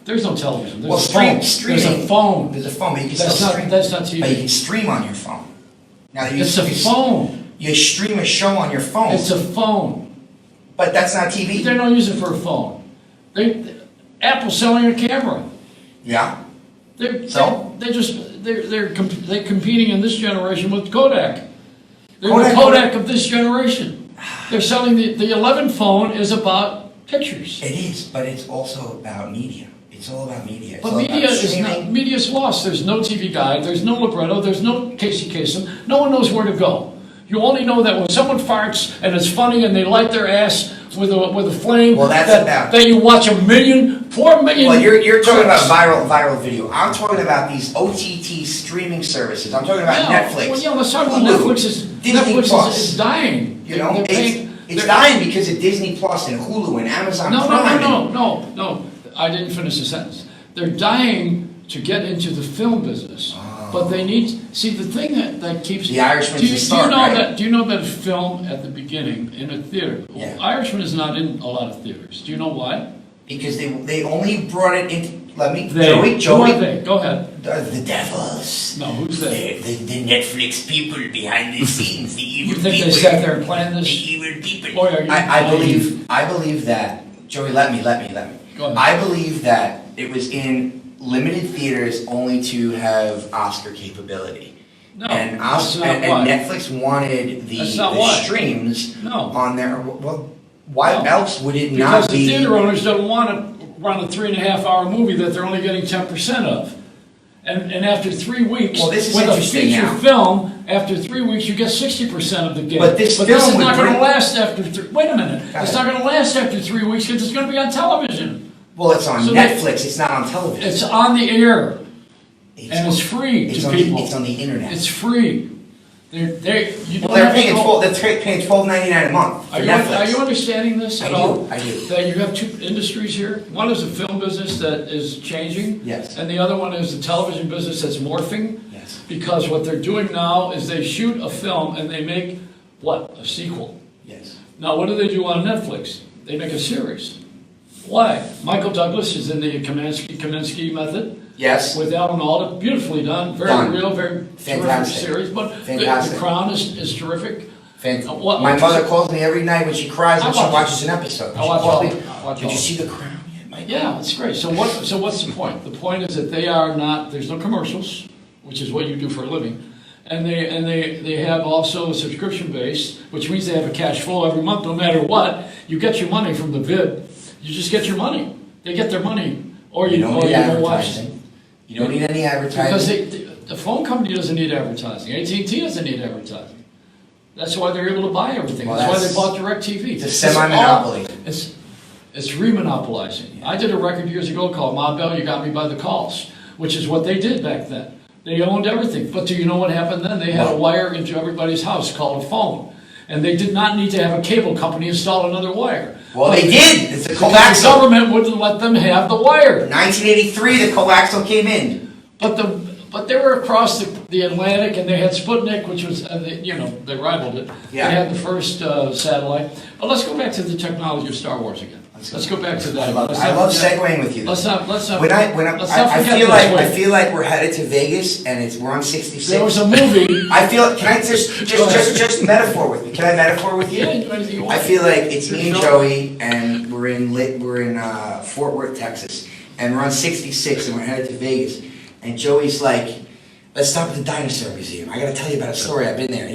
There's no television. There's a phone. Streaming. There's a phone. There's a phone, but you can still stream. That's not TV. But you can stream on your phone. Now it's a phone. You stream a show on your phone. It's a phone. But that's not TV. They don't use it for a phone. Apple's selling a camera. Yeah. They're competing in this generation with Kodak. They're the Kodak of this generation. They're selling the 11 phone is about pictures. It is, but it's also about media. It's all about media. But media's lost. There's no TV guide. There's no libretto. There's no Casey Kasem. No one knows where to go. You only know that when someone farts and it's funny and they light their ass with a flame. Well, that you watch 4 million. Well, you're talking about viral video. I'm talking about these OTT streaming services. I'm talking about Netflix. Well, let's talk about Netflix. Netflix is dying. You know, it's dying because of Disney Plus and Hulu and Amazon Prime. No. I didn't finish the sentence. They're dying to get into the film business. But they need, see, the thing that keeps... The Irishman's the start, right? Do you know that film at the beginning in a theater? Yeah. Well, Irishman is not in a lot of theaters. Do you know why? Because they only brought it in... Joey? Who are they? Go ahead. The devils. No, who's they? The Netflix people behind the scenes, the evil people. You think they sat there and planned this? The evil people. Boy, are you I believe that... Joey, let me. Go ahead. I believe that it was in limited theaters only to have Oscar capability. No, and Netflix wanted the streams on there. Well, why else would it not be? Because the theater owners don't want to run a 3.5-hour movie that they're only getting 10% of. And after 3 weeks, Well, this is with a interesting feature now. film, after 3 weeks, you get 60% of the game. But this is film would not going to bring- last after wait a minute. Go It's ahead. not going to last after 3 weeks because it's going to be on television. Well, it's on So Netflix. It's not on television. It's on the air. And it's free It's to on people. It's on the internet. It's free. You Well, don't they're have to paying go- $12.99 a month for Are Netflix. you understanding this at I all? do, I do. That you have two industries here? One is the film business that is changing. Yes. And the other one is the television business that's morphing. Yes. Because what they're doing now is they shoot a film and they make, what, a sequel. Yes. Now, what do they do on Netflix? They make a series. Why? Michael Douglas is in the Kaminsky method. Yes. With Alan Alda, beautifully done, very Done. real, very Fantastic. terrific series. But the Fantastic. Crown is terrific. My mother calls me every night when she cries and she watch watches an episode. I She watch calls all- me, I watch Did all. you see The Crown yet, Mike? Yeah, it's great. So what's the point? The point is that they are not. There's no commercials, which is what you do for a living, and they have also a subscription base, which means they have a cash flow every month, no matter what. You get your money from the vid. You just get your money. They get their money, or you don't or need you don't watch. advertising. You don't need any Because advertising. the phone company doesn't need advertising. AT&T doesn't need advertising. That's why they're able to buy everything. Well, that's why that's- they bought DirecTV. It's a semi-monopoly. It's remonopolizing. I did a record years ago called Ma Bell, You Got Me by the Calls, which is what they did back then. They owned everything. But do you know what happened then? They had a wire into everybody's house called a phone. And they did not need to have a cable company install another wire. Well, they did. It's a Because coaxial. the government wouldn't let them have the wire. 1983, the coaxial came in. But they were across the Atlantic, and they had Sputnik, which was, they rivaled it. Yeah. They had the first satellite. But let's go back to the technology of Star Wars again. Let's go back to that. I love segueing with you. Let's not I forget feel like we're headed to Vegas and we're on 66. There was a movie. I feel. Can I just metaphor with me? Can I metaphor with you? Yeah, you do anything you want. I feel like it's me and Joey, and we're in Fort Worth, Texas, and we're on 66, and we're headed to Vegas. And Joey's like, "Let's stop at the dinosaur museum. I got to tell you about a story. I've been there,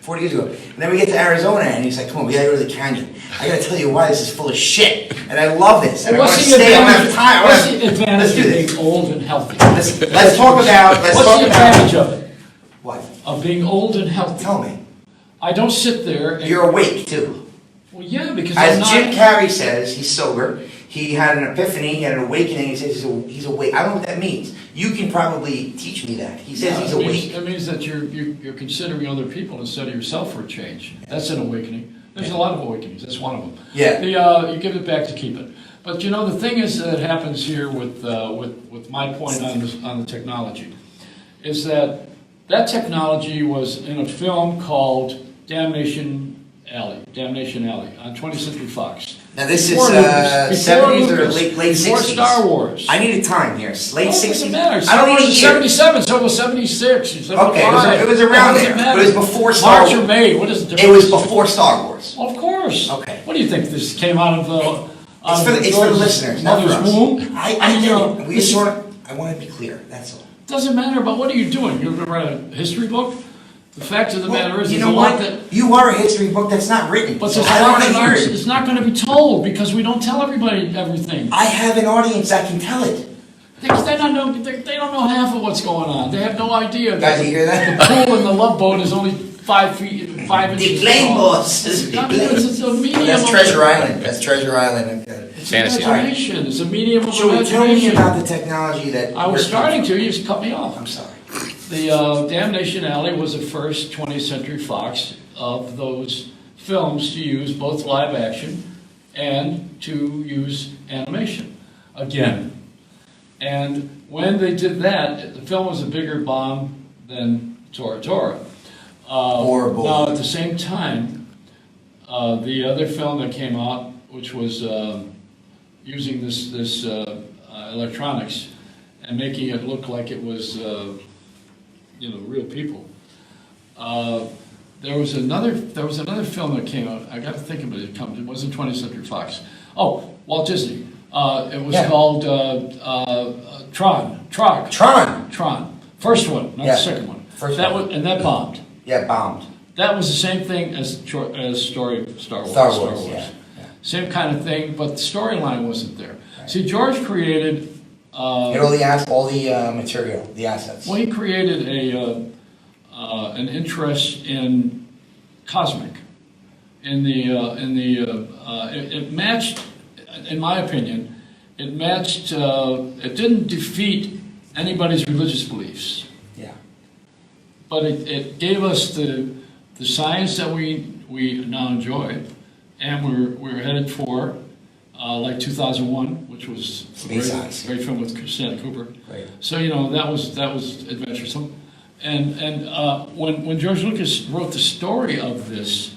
40 years ago." And then we get to Arizona, and he's like, "Come on, we got to go to the canyon. I got to tell you why this is full of shit." And I love this. And I want to stay. I don't have time. What's the advantage Let's do of this. being old and healthy? Let's talk about. What's the advantage of it? What? Of being old and healthy? Tell me. I don't sit there and... You're awake too. Well, yeah, because I'm As not... Jim Carrey says, he's sober. He had an epiphany. He had an awakening. He says he's awake. I don't know what that means. You can probably teach me that. He says he's awake. It means that you're considering other people instead of yourself for a change. That's an awakening. There's a lot of awakenings. That's one of them. Yeah. You give it back to keep it. But the thing is that happens here with my point on the technology is that technology was in a film called Damnation Alley on 20th Century Fox. Now this is Before Lucas, 70s or Lucas, late before 60s. Star Wars. I need a time here. Late 60s. Doesn't matter. I don't need a year. 77, so it was 76. Okay, it was around there. But it was before Star March Wars. or May, what is the It difference? was before Star Wars. Well, of course. Okay. What do you think? This came out of the... It's for the listeners, not for mother's us. womb? I get it. We sort of. I want to be clear. That's all. Doesn't matter, but what are you doing? You're going to write a history book? The fact of the matter is, you there's know a lot what? that... You are a history book that's not written. But So there's I a don't lot want to hear that it. it's not going to be told because we don't tell everybody everything. I have an audience that can tell it. They don't know half of what's going on. They have no idea. Guys, you hear that? The pool in the Love Boat is only 5 inches The plane tall. boss. It's a medium. That's Treasure Island. That's Treasure Island. Okay. It's Fantasy. imagination. It's a medium of So tell me imagination. about the technology that. I was starting to. You just cut me off. I'm sorry. The Damnation Alley was the first 20th Century Fox of those films to use both live action and to use animation again. And when they did that, the film was a bigger bomb than Tora Tora. Horrible. Now, at the same time, the other film that came out, which was using this electronics and making it look like it was, real people. There was another film that came out. I got to think of it. It wasn't 20th Century Fox. Oh, Walt Disney. It was called Tron. Tron. First one, not the second one. That bombed. Yeah, bombed. That was the same thing as Star Wars. Star Wars. Yeah. Same kind of thing, but the storyline wasn't there. Right. See, George created And all the material, the assets. Well, he created an interest in cosmic. It matched, in my opinion, it matched. It didn't defeat anybody's religious beliefs. Yeah. But it gave us the science that we now enjoy, and we're headed for like 2001, which was a great film with Stanley Cooper. Right. So that was adventuresome, and when George Lucas wrote the story of this,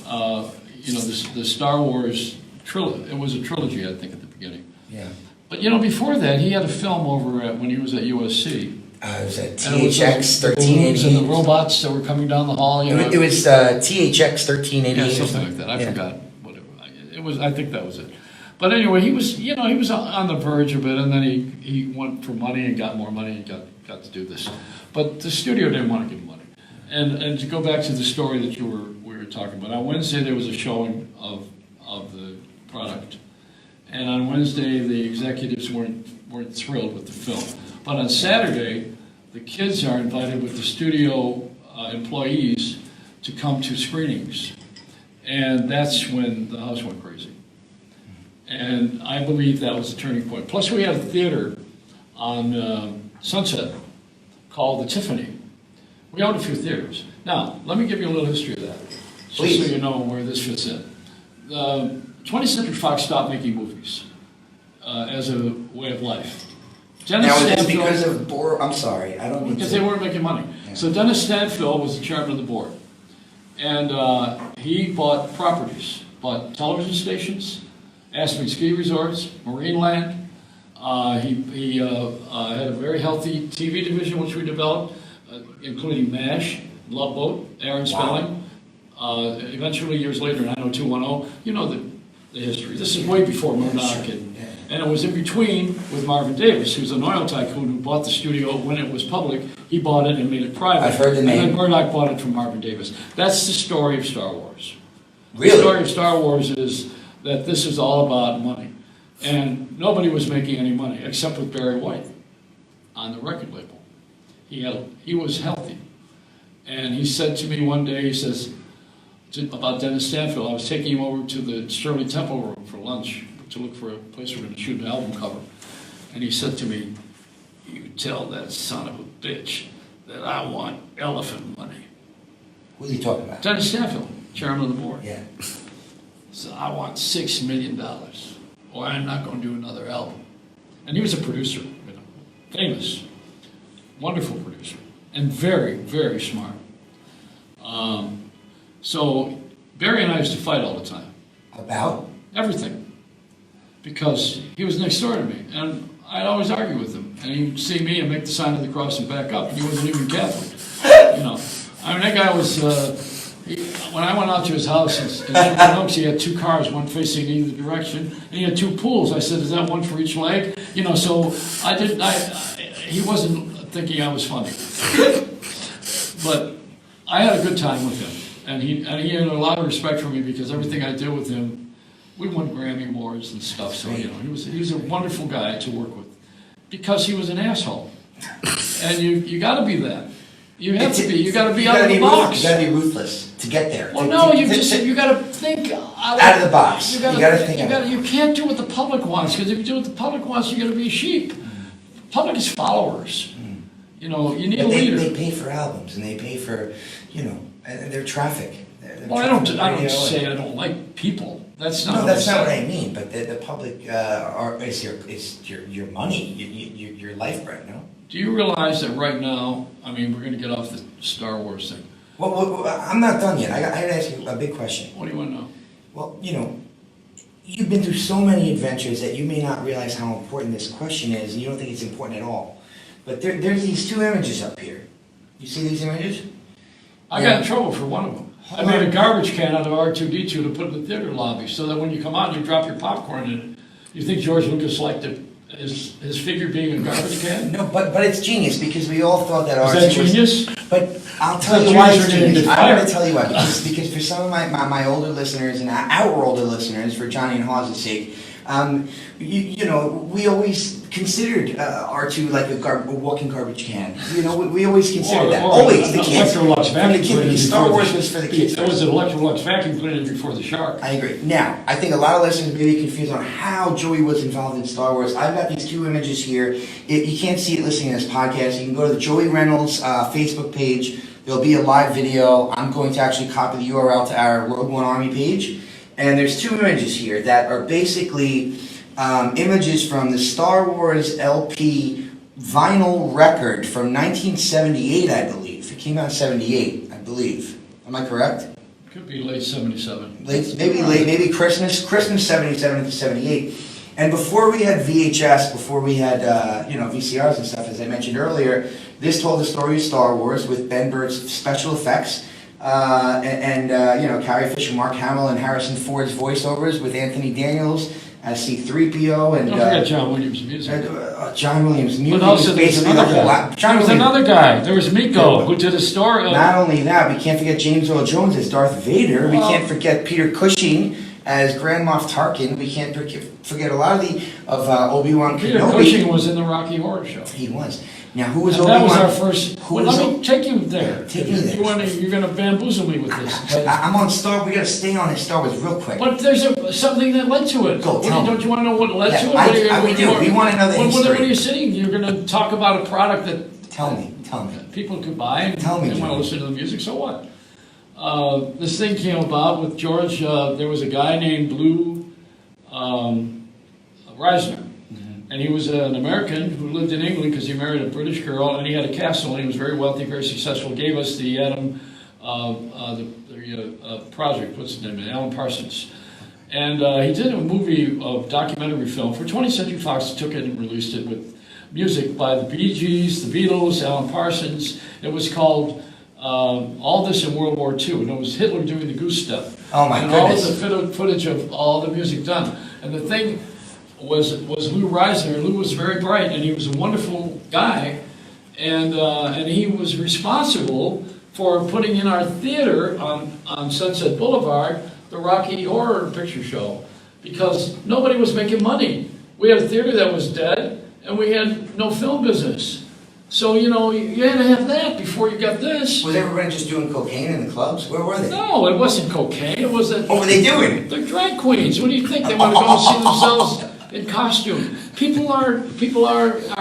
the Star Wars trilogy. It was a trilogy, I think, at the beginning. Yeah. But before that, he had a film over when he was at USC. It was at THX 1388. And the robots that were coming down the hall. It was THX 1388. Yeah, something like that. I forgot. Whatever. It was. I think that was it. But anyway, he was on the verge of it, and then he went for money and got more money and got to do this. But the studio didn't want to give him money. And to go back to the story that we were talking about, on Wednesday there was a showing of the product, and on Wednesday the executives weren't thrilled with the film. But on Saturday, the kids are invited with the studio employees to come to screenings, and that's when the house went crazy. And I believe that was the turning point. Plus, we had a theater on Sunset called the Tiffany. We owned a few theaters. Now, let me give you a little history of that, just so you know where this fits in. 20th Century Fox stopped making movies as a way of life. Now, is it because of I'm sorry, I don't mean because they weren't making money. Yeah. So Dennis Stanfill was the chairman of the board, and he bought properties, bought television stations, Aspen ski resorts, marine land. He had a very healthy TV division, which we developed, including MASH, Love Boat, Aaron Spelling. Eventually, years later, 90210, you know the history. This is way before Murdoch, and it was in between with Marvin Davis, who's an oil tycoon who bought the studio when it was public. He bought it and made it private. I've heard the name. And then Murdoch bought it from Marvin Davis. That's the story of Star Wars. Really? The story of Star Wars is that this is all about money. And nobody was making any money except with Barry White on the record label. He was healthy. And he said to me one day, he says, about Dennis Stanfill, I was taking him over to the Shirley Temple room for lunch to look for a place we're going to shoot an album cover. And he said to me, "You tell that son of a bitch that I want elephant money." Who's he talking about? Dennis Stanfill, chairman of the board. Yeah. So I want $6 million, or I'm not going to do another album. And he was a producer, famous, wonderful producer, and very, very smart. So Barry and I used to fight all the time. About? Everything. Because he was next door to me, and I'd always argue with him. And he'd see me and make the sign of the cross and back up. He wasn't even Catholic. I mean, that guy was... when I went out to his house in Oaks, he had 2 cars, one facing either direction, and he had 2 pools. I said, "Is that one for each leg?" So he wasn't thinking I was funny. But I had a good time with him, and he had a lot of respect for me because everything I did with him, we won Grammy Awards and stuff. So he was a wonderful guy to work with because he was an asshole, and you got to be that. You have to be. You got to be out of the box. You got to be ruthless to get there. Well, you got to think out of the box. You got to think. You can't do what the public wants, because if you do what the public wants, you got to be a sheep. Public is followers. You need a leader. They pay for albums and they pay for, and their traffic. Well, I don't say I don't like people. That's not. No, that's not what I mean. But the public is your money, your lifeblood. No. Do you realize that right now? I mean, we're going to get off the Star Wars thing. Well, I'm not done yet. I had to ask you a big question. What do you want to know? Well, you've been through so many adventures that you may not realize how important this question is, and you don't think it's important at all. But there's these 2 images up here. You see these images? I got in trouble for one of them. I made a garbage can out of R2-D2 to put in the theater lobby, so that when you come out and you drop your popcorn in it, you think George Lucas liked his figure being a garbage can? No, but it's genius because we all thought that R2 was... Is that genius? But I'll tell you why it's genius. I'm going to tell you why. Because for some of my older listeners and our older listeners, for Johnny and Hawes' sake, You know, we always considered R2 like a walking garbage can. You know, we always considered that. Always the kids. Electrolux vacuum Star Wars was for the kids. It was an Electrolux vacuum cleaner before the Shark. I agree. Now, I think a lot of listeners may be confused on how Joey was involved in Star Wars. I've got these two images here. You can't see it listening to this podcast. You can go to the Joey Reynolds Facebook page. There'll be a live video. I'm going to actually copy the URL to our Rogue One Army page. And there's two images here that are basically images from the Star Wars LP vinyl record from 1978, I believe. It came out in 78, I believe. Am I correct? Could be late 77. Maybe Christmas 77 to 78. And before we had VHS, before we had VCRs and stuff, as I mentioned earlier, this told the story of Star Wars with Ben Burtt's special effects. Carrie Fisher, Mark Hamill, and Harrison Ford's voiceovers with Anthony Daniels as C-3PO and don't forget John Williams' music. John Williams' music. But also there's another guy. There was another guy. There was Miko who did a story. Not only that, we can't forget James Earl Jones as Darth Vader. We can't forget Peter Cushing as Grand Moff Tarkin. We can't forget a lot of Obi-Wan Kenobi. Peter Cushing was in the Rocky Horror Show. He was. Now, who was Obi-Wan? That was our first. Let me take you there. Take me there. You're going to bamboozle me with this. I'm on Star. We got to stay on this Star Wars real quick. But there's something that led to it. Go, tell me. Don't you want to know what led to it? We do. We want to know the history. What are you sitting? You're going to talk about a product that. Tell me. People could buy and tell me. They want to listen to the music. So what? This thing came about with George. There was a guy named Lou Reisner. And he was an American who lived in England because he married a British girl, and he had a castle, and he was very wealthy, very successful. Gave us the Adam project. What's his name? Alan Parsons. And he did a movie of documentary film for 20th Century Fox. Took it and released it with music by the Bee Gees, the Beatles, Alan Parsons. It was called All This in World War II, and it was Hitler doing the goose step. Oh my goodness! And all the footage of all the music done, and the thing. Was Lou Reisner. Lou was very bright, and he was a wonderful guy, and he was responsible for putting in our theater on Sunset Boulevard the Rocky Horror Picture Show, because nobody was making money. We had a theater that was dead, and we had no film business. So, you had to have that before you got this. Was everybody just doing cocaine in the clubs? Where were they? No, it wasn't cocaine. It was What were they doing? They're drag queens. What do you think? They want to go and see themselves in costume. People are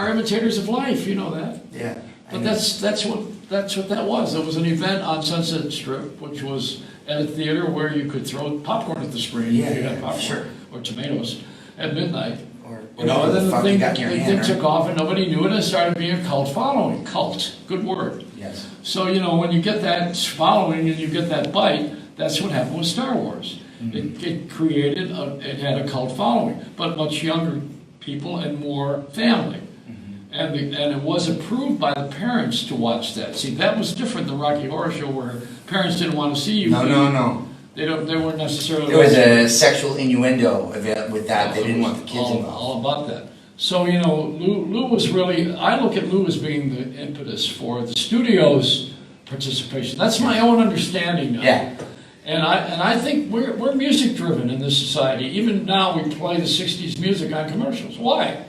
imitators of life. You know that. Yeah. But that's what that was. It was an event on Sunset Strip, which was at a theater where you could throw popcorn at the screen. Yeah, if you had popcorn, sure. Or tomatoes at midnight. Or and then the thing hand, took off, and nobody knew it, and it started being a cult following. Cult, good word. Yes. So when you get that following and you get that bite, that's what happened with Star Wars. Mm-hmm. It had a cult following, but much younger people and more family. Mm-hmm. And it was approved by the parents to watch that. See, that was different than Rocky Horror Show, where parents didn't want to see you. No. They weren't necessarily. There was a sexual innuendo with that. They didn't want the kids involved. All about that. So Lou was really. I look at Lou as being the impetus for the studio's participation. That's my own understanding now. Yeah. And I think we're music driven in this society. Even now we play the 60s music on commercials. Why?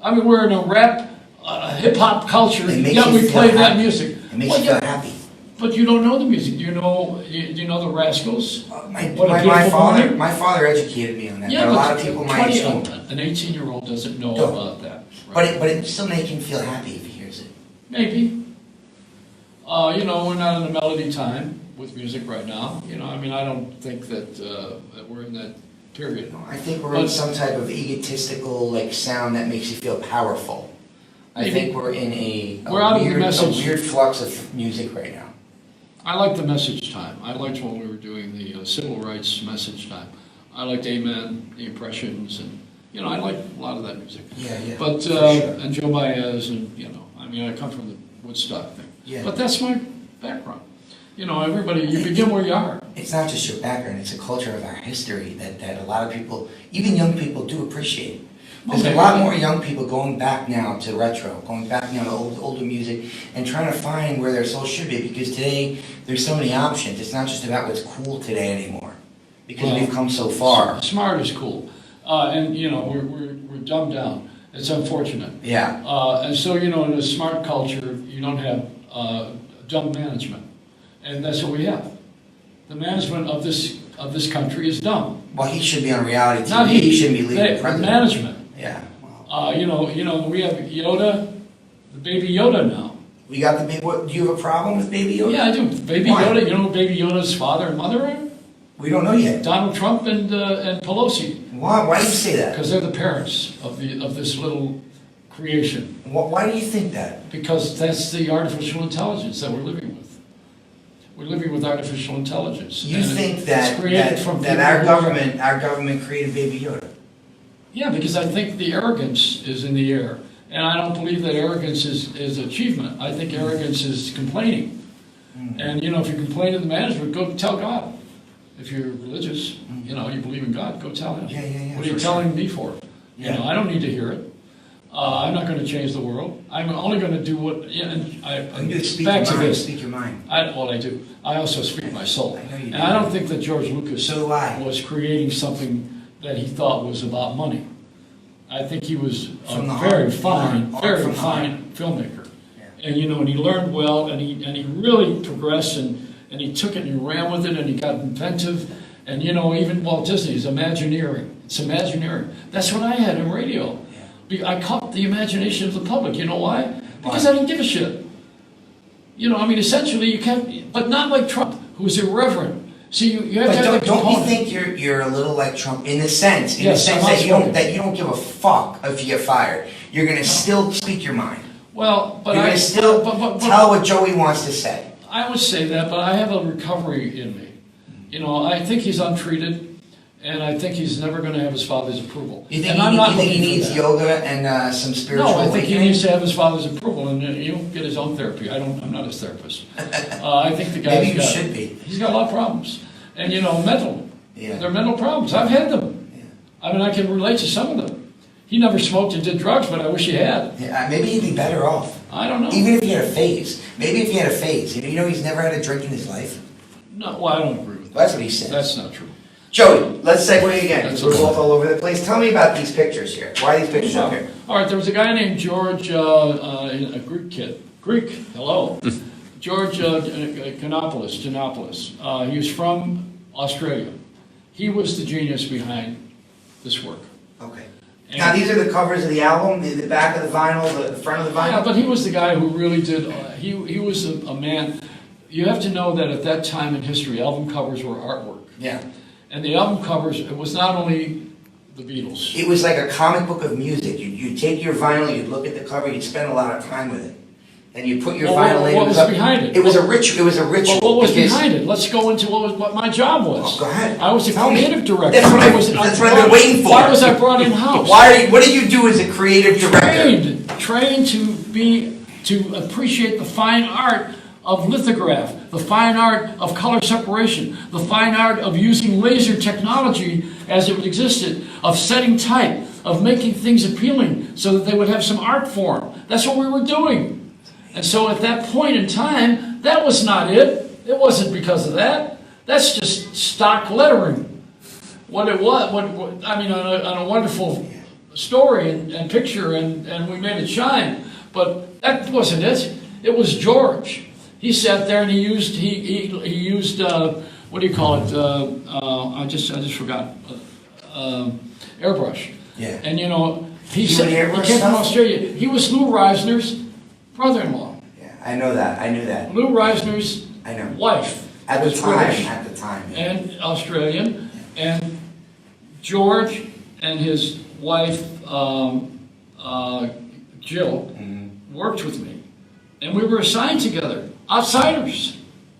I mean, we're in a rap, hip hop culture, yet we play that music. It makes you feel happy. But you don't know the music. Do you know the Rascals? My father educated me on that. Yeah, but a lot of people my age don't. An 18-year-old doesn't know about that. Right? But it still makes him feel happy if he hears it. Maybe. We're not in a melody time with music right now. I don't think that we're in that period. No, I think we're in some type of egotistical sound that makes you feel powerful. I think we're in a weird flux of music right now. I like the message time. I liked when we were doing the civil rights message time. I liked Amen, the Impressions, and I like a lot of that music. Yeah. But and Joe Baez, and I come from the Woodstock thing. Yeah. But that's my background. Everybody, you begin where you are. It's not just your background; it's a culture of our history that a lot of people, even young people, do appreciate. There's a lot more young people going back now to retro, going back now to older music, and trying to find where their soul should be. Because today there's so many options. It's not just about what's cool today anymore, because we've come so far. Smart is cool. And, you know, we're dumbed down. It's unfortunate. Yeah. And so, you know, in a smart culture, you don't have dumb management. And that's what we have. The management of this country is dumb. Well, he should be on reality TV. Not He shouldn't be leading the the president. management. Yeah. You know, we have Yoda, the baby Yoda now. We got the baby. What? Do you have a problem with Baby Yoda? Yeah, I do. Baby Why? Yoda. You know who Baby Yoda's father and mother are? We don't know yet. Donald Trump and Pelosi. Why? Why do you say that? Because they're the parents of this little creation. Why do you think that? Because that's the artificial intelligence that we're living with. We're living with artificial intelligence. You And think it's that created from that people who are- our government created Baby Yoda? Yeah, because I think the arrogance is in the air. And I don't believe that arrogance is achievement. I think arrogance is complaining. And, you know, if you complain to the management, go tell God. If you're religious, you know, you believe in God, go tell him. Yeah. What are you telling me for? Yeah. You know, I don't need to hear it. I'm not going to change the world. I'm only going to do what. Yeah, and You speak back your to mind. this. Speak your mind. Well, I do. I also speak my soul. I know you do. And I don't think that George Lucas So do I. was creating something that he thought was about money. I think he was a From the very heart. fine, Art very from the fine filmmaker. Yeah. And you know, and he learned well, and he really progressed, and he took it and he ran with it, and he got inventive. And you know, even Walt Disney's Imagineering. It's Imagineering. That's what I had in radio. I caught the imagination of the public. You know why? Because I didn't give a shit. You know, I mean, essentially, you can't, but not like Trump, who's irreverent. See, you have to have the Don't you component. think you're a little like Trump in the sense Yes, I'm outspoken. that you don't give a fuck if you get fired. You're gonna still speak your mind. Well, but You're I gonna still but tell what Joey wants to say. I would say that, but I have a recovery in me. You know, I think he's untreated, and I think he's never going to have his father's approval. You think and I'm not he looking for needs that. yoga and some spiritual No, I think he awakening? needs to have his father's approval, and he'll get his own therapy. I'm not his therapist. I think the guy's Maybe you should be. He's got a lot of problems, and you know, mental. Yeah. They're mental problems. I've had them. Yeah. I mean, I can relate to some of them. He never smoked and did drugs, but I wish he had. Yeah, maybe he'd be better off. I don't know. Even if he had a phase. Maybe if he had a phase. You know he's never had a drink in his life? No, well, I don't agree with that. That's what he said. That's not true. Joey, let's segue again, because That's we're okay. both all over the place. Tell me about these pictures here. Why are these pictures up here? All right, there was a guy named George, a Greek kid. Greek, hello. George Kanopoulos. He was from Australia. He was the genius behind this work. Okay. And- Now, these are the covers of the album, the back of the vinyl, the front of the Yeah, vinyl? but he was the guy who really did, he was a man. You have to know that at that time in history, album covers were artwork. Yeah. And the album covers, it was not only the Beatles. It was like a comic book of music. You'd take your vinyl, you'd look at the cover, you'd spend a lot of time with it. And you put your vinyl in. What was behind it? It was a ritual. It was a ritual. Well, what was because- behind it? Let's go into what my job was. Oh, go ahead. I was a Tell me. creative director. That's what I've been waiting for. Why was I brought in house? What do you do as a creative director? Trained to appreciate the fine art of lithograph, the fine art of color separation, the fine art of using laser technology as it existed, of setting type, of making things appealing so that they would have some art form. That's what we were doing. And so at that point in time, that was not it. It wasn't because of that. That's just stock lettering. What it was, I mean, on a wonderful story and picture, and we made it shine. But that wasn't it. It was George. He sat there and he used what do you call it? I just forgot. Airbrush. Yeah. And you know, he You said would he airbrush came from stuff? Australia. He was Lou Reisner's brother-in-law. Yeah, I know that. I knew that. Lou Reisner's I know. wife At the was time. British At the time. Yeah. and Australian, and George and his wife Jill worked with me, and we were assigned together, outsiders,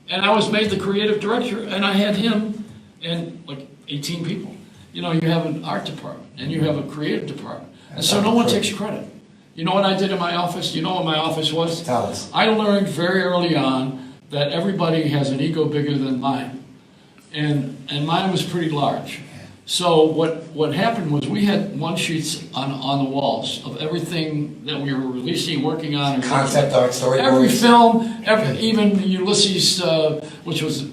and I was made the creative director, and I had him and like 18 people. You know, you have an art department and you have a creative department, and so no one takes credit. You know what I did in my office? You know what my office was? Tell us. I learned very early on that everybody has an ego bigger than mine, and mine was pretty large. So what happened was we had one sheets on the walls of everything that we were releasing, working on. Concept art, storyboards. Every film, even Ulysses, which was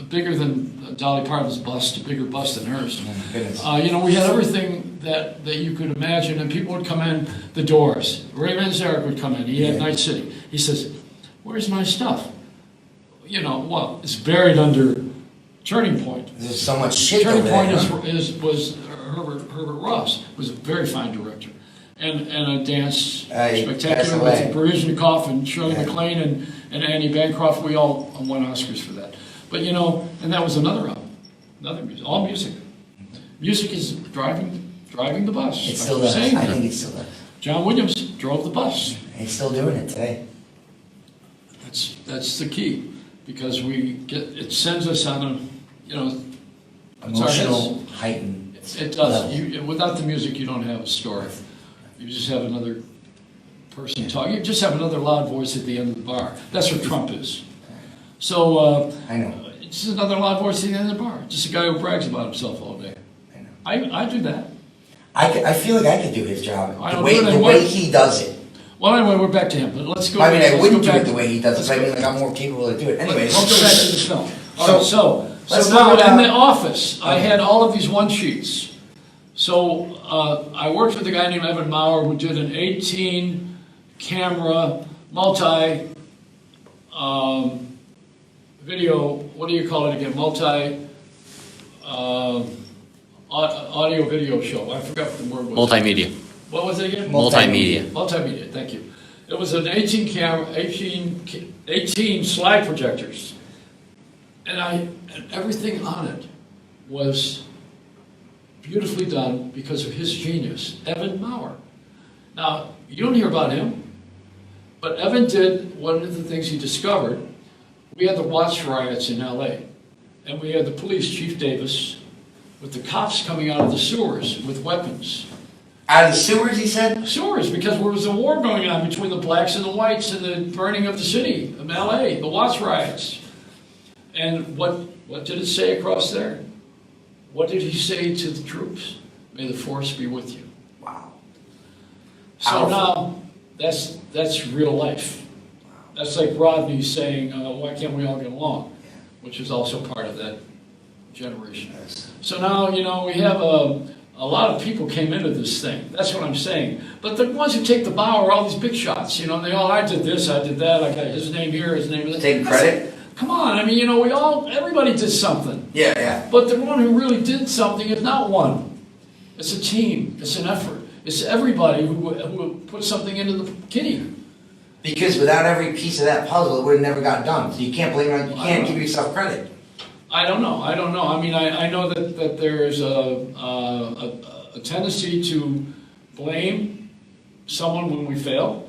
bigger than Dolly Parton's bust, a bigger bust than hers. Oh my goodness. You know, we had everything that you could imagine, and people would come in, the Doors. Ray Manzarek would come in, he had Night City. He says, where's my stuff? You know, well, it's buried under Turning Point. There's so much shit Turning over Point there, was Herbert Ross, was a very fine director. And a dance spectacular with Baryshnikov and Shirley MacLaine and Annie Bancroft. We all won Oscars for that. But you know, and that was another album, another music, all music. Music is driving the bus. It still does. I think it still does. John Williams drove the bus. And he's still doing it today. That's the key, because it sends us on a, you know, Emotional, heightened. It does. Without the music, you don't have a story. You just have another person talking. You just have another loud voice at the end of the bar. That's what Trump is. So I know. It's just another loud voice at the end of the bar. Just a guy who brags about himself all day. I know. I do that. I feel like I could do his job. The way he does it. Well, anyway, we're back to him. But let's go. I mean, I wouldn't do it the way he does it. But I mean, like, I'm more capable to do it. Anyway, let's go back to the film. All right, so now in the office, I had all of these one sheets. So I worked with a guy named Evan Maurer who did an 18-camera multi video. What do you call it again? Multi audio video show. I forgot what the word was. Multimedia. What was it again? Multimedia. Multimedia. Thank you. It was an 18 slide projectors, and everything on it was beautifully done because of his genius, Evan Maurer. Now, you don't hear about him, but Evan did one of the things he discovered. We had the Watts riots in LA, and we had the police, Chief Davis, with the cops coming out of the sewers with weapons. Out of the sewers, he said? Sewers, because there was a war going on between the blacks and the whites and the burning of the city of LA, the Watts riots. And what did it say across there? What did he say to the troops? May the force be with you. Wow. So now, that's real life. That's like Rodney saying, why can't we all get along? Which is also part of that generation. So now, you know, we have a lot of people came into this thing. That's what I'm saying. But the ones who take the bow are all these big shots. You know, I did this, I did that, I got his name here, his name there. Take credit? Come on, I mean, you know, everybody did something. Yeah. But the one who really did something is not one. It's a team. It's an effort. It's everybody who put something into the kitty. Because without every piece of that puzzle, it would have never got done. So you can't blame it. You can't give yourself credit. I don't know. I mean, I know that there's a tendency to blame someone when we fail.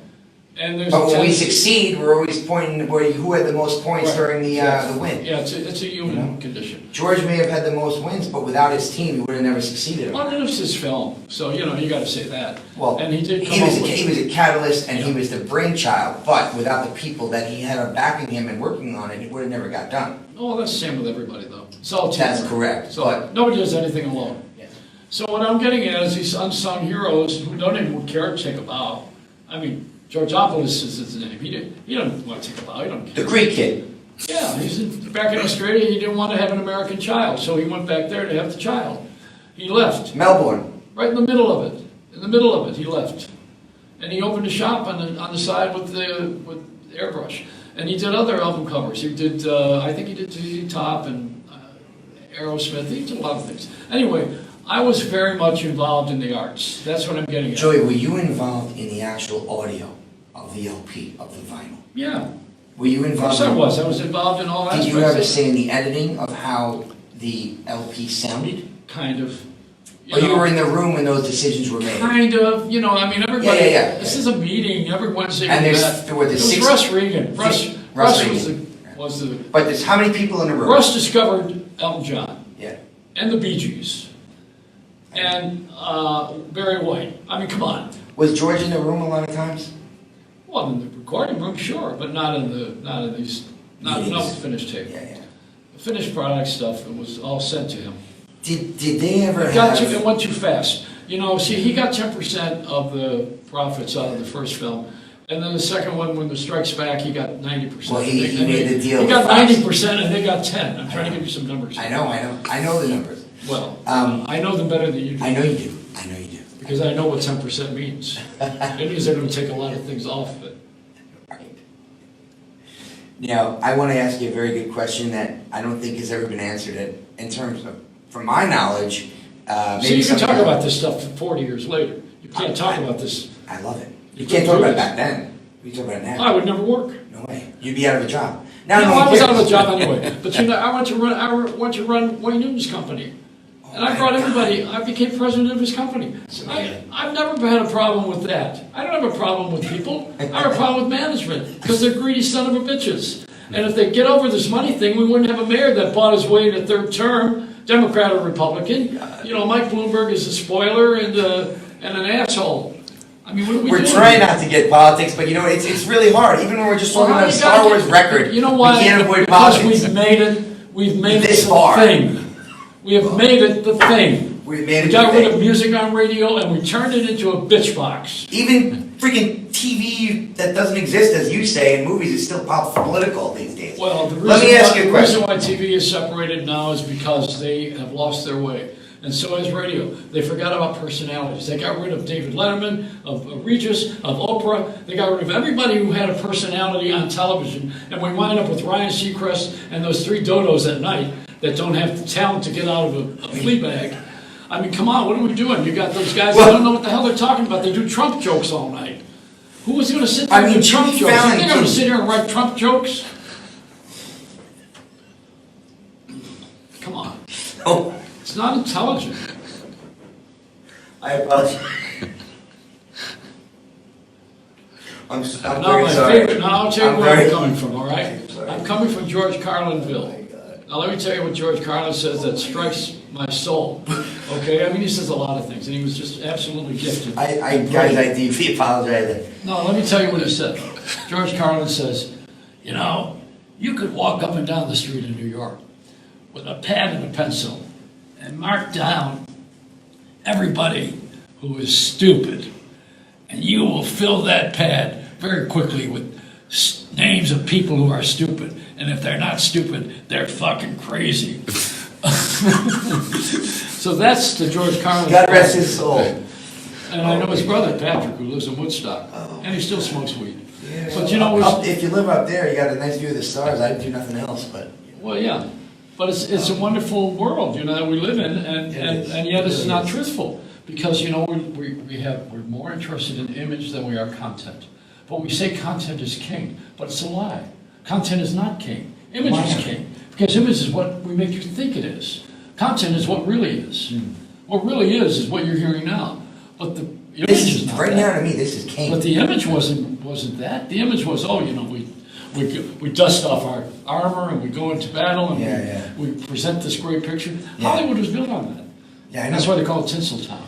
And there's but when we succeed, we're always pointing who had the most points during the win. Yeah, it's a human condition. George may have had the most wins, but without his team, he would have never succeeded. Well, it was his film, so you got to say that. Well, and he was a catalyst, and he was the brainchild. But without the people that he had backing him and working on it, it would have never got done. Oh, that's the same with everybody, though. It's all teamwork. That's correct. So but nobody does anything alone. Yeah. So what I'm getting at is these unsung heroes who don't even care to take a bow. I mean, Georgopoulos is his name. He doesn't want to take a bow. He don't care. The Greek kid. Yeah, he's back in Australia. He didn't want to have an American child, so he went back there to have the child. He left. Melbourne. Right in the middle of it. In the middle of it, he left, and he opened a shop on the side with airbrush. And he did other album covers. He did, I think he did ZZ Top and Aerosmith. He did a lot of things. Anyway, I was very much involved in the arts. That's what I'm getting at. Joey, were you involved in the actual audio of the LP, of the vinyl? Yeah. Were you involved? Of course I was involved in all aspects. Did you ever say in the editing of how the LP sounded? Kind of. You were in the room when those decisions were made? Kind of. I mean, everybody. Yeah. This is a meeting every Wednesday. And there was Russ Regan. Russ was the. But there's how many people in the room? Russ discovered Elton John. Yeah. And the Bee Gees. And Barry White. I mean, come on. Was George in the room a lot of times? Well, in the recording room, sure, but not in these finished tape. Yeah. The finished product stuff, it was all sent to him. Did they ever it went too fast. See, he got 10% of the profits out of the first film, And then the second one, when the strike's back, he got 90%. Well, he made the deal. He got 90% and they got 10. I'm trying to give you some numbers. I know the numbers. Well, I know them better than you do. I know you do. Because I know what 10% means. It means they're going to take a lot of things off of it. Right. Now, I want to ask you a very good question that I don't think has ever been answered in terms of, from my knowledge, so you can talk about this stuff 40 years later. You can't talk about this. I love it. You can't talk about it back then. We talk about it now. I would never work. No way. You'd be out of a job. Now, no, I was out of a job anyway. But you know, I went to run Wayne Newton's company. And I brought everybody, I became president of his company. I've never had a problem with that. I don't have a problem with people. I have a problem with management because they're greedy son of a bitches. And if they get over this money thing, we wouldn't have a mayor that bought his way in a third term, Democrat or Republican. You know, Mike Bloomberg is a spoiler and an asshole. I mean, what are we doing? We're trying not to get politics, but you know, it's really hard. Even when we're just talking about a Star Wars record, you know why? We can't avoid because politics. We've made this it far. the thing. We have made it the thing. We got rid of music on radio and we turned it into a bitch box. Even freaking TV that doesn't exist, as you say, in movies is still political these days. Well, the Let me ask you a reason question. why TV is separated now is because they have lost their way. And so has radio. They forgot about personalities. They got rid of David Letterman, of Regis, of Oprah. They got rid of everybody who had a personality on television. And we wind up with Ryan Seacrest and those three dodos at night that don't have the talent to get out of a flea bag. I mean, come on, what are we doing? You got those guys that don't know what the hell they're talking about. They do Trump jokes all night. Who was going to sit there and do Trump jokes? They're going to sit here and write Trump jokes? Come on. Oh. It's not intelligent. I apologize. I'm Now, very my sorry. favorite, now I'll tell you where I'm coming from, all right? I'm coming from George Carlinville. Now, let me tell you what George Carlin says that strikes my soul. Okay? I mean, he says a lot of things, and he was just absolutely gifted. Guys, I deeply apologize. No, let me tell you what he said. George Carlin says, you know, you could walk up and down the street in New York with a pad and a pencil and mark down everybody who is stupid, and you will fill that pad very quickly with names of people who are stupid. And if they're not stupid, they're fucking crazy. So that's the George Carlin. God rest his soul. And I know his brother, Patrick, who lives in Woodstock. And he still smokes weed. Yeah, but you know, if you live up there, you got a nice view of the stars. I do nothing else, but. Well, yeah. But it's a wonderful world, you know, that we live in, and yet it's not truthful. Because, you know, we're more interested in image than we are content. But we say content is king, but it's a lie. Content is not king. Image is king. Because image is what we make you think it is. Content is what really is. What really is what you're hearing now. But the image is not right that. now to me, this is king. But the image wasn't that. The image was, oh, you know, we dust off our armor and we go into battle and we present this great picture. Yeah. Hollywood was built on that. Yeah, I know. That's why they call it Tinseltown.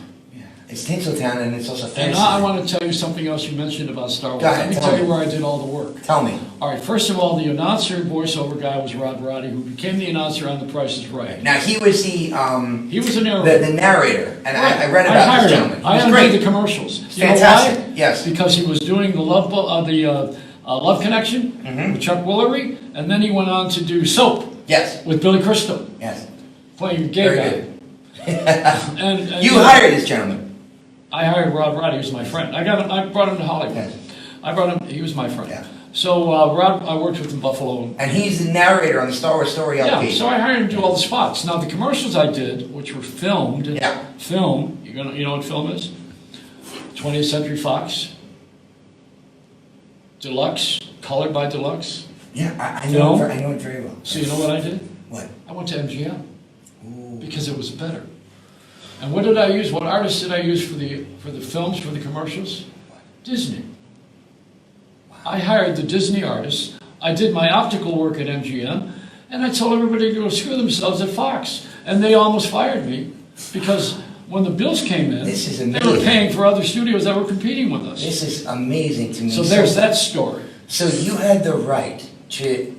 It's Tinseltown, and it's also fancy. And now I want to tell you something else you mentioned about Star Wars. Let me tell you where I did all the work. Tell me. All right, first of all, the announcer and voiceover guy was Rod Roddy, who became the announcer on The Price is Right. Now, he was the narrator. The narrator, and right. I read about this gentleman. I hired the commercials. Fantastic. You know why? Yes. Because he was doing the Love Connection with Chuck Woolery, and then he went on to do Soap. Yes. With Billy Crystal. Yes. Playing a gay guy. and you hired this gentleman. I hired Rod Roddy. He was my friend. I brought him to Hollywood. Yes. I brought him. He was my friend. Yeah. So Rod, I worked with in Buffalo. And he's the narrator on the Star Wars Story LP. Yeah. So I hired him to do all the spots. Now the commercials I did, which were filmed. Yeah. Film. You know what film is? 20th Century Fox. Deluxe. Colored by Deluxe. Yeah, I know it very well. So you know what I did? What? I went to MGM. Ooh. Because it was better. And what did I use? What artists did I use for the films, for the commercials? Disney. Wow. I hired the Disney artists. I did my optical work at MGM, and I told everybody to go screw themselves at Fox. And they almost fired me because when the bills came in, they were paying for other studios that were competing with us. This is amazing to me. So there's that story. So you had the right to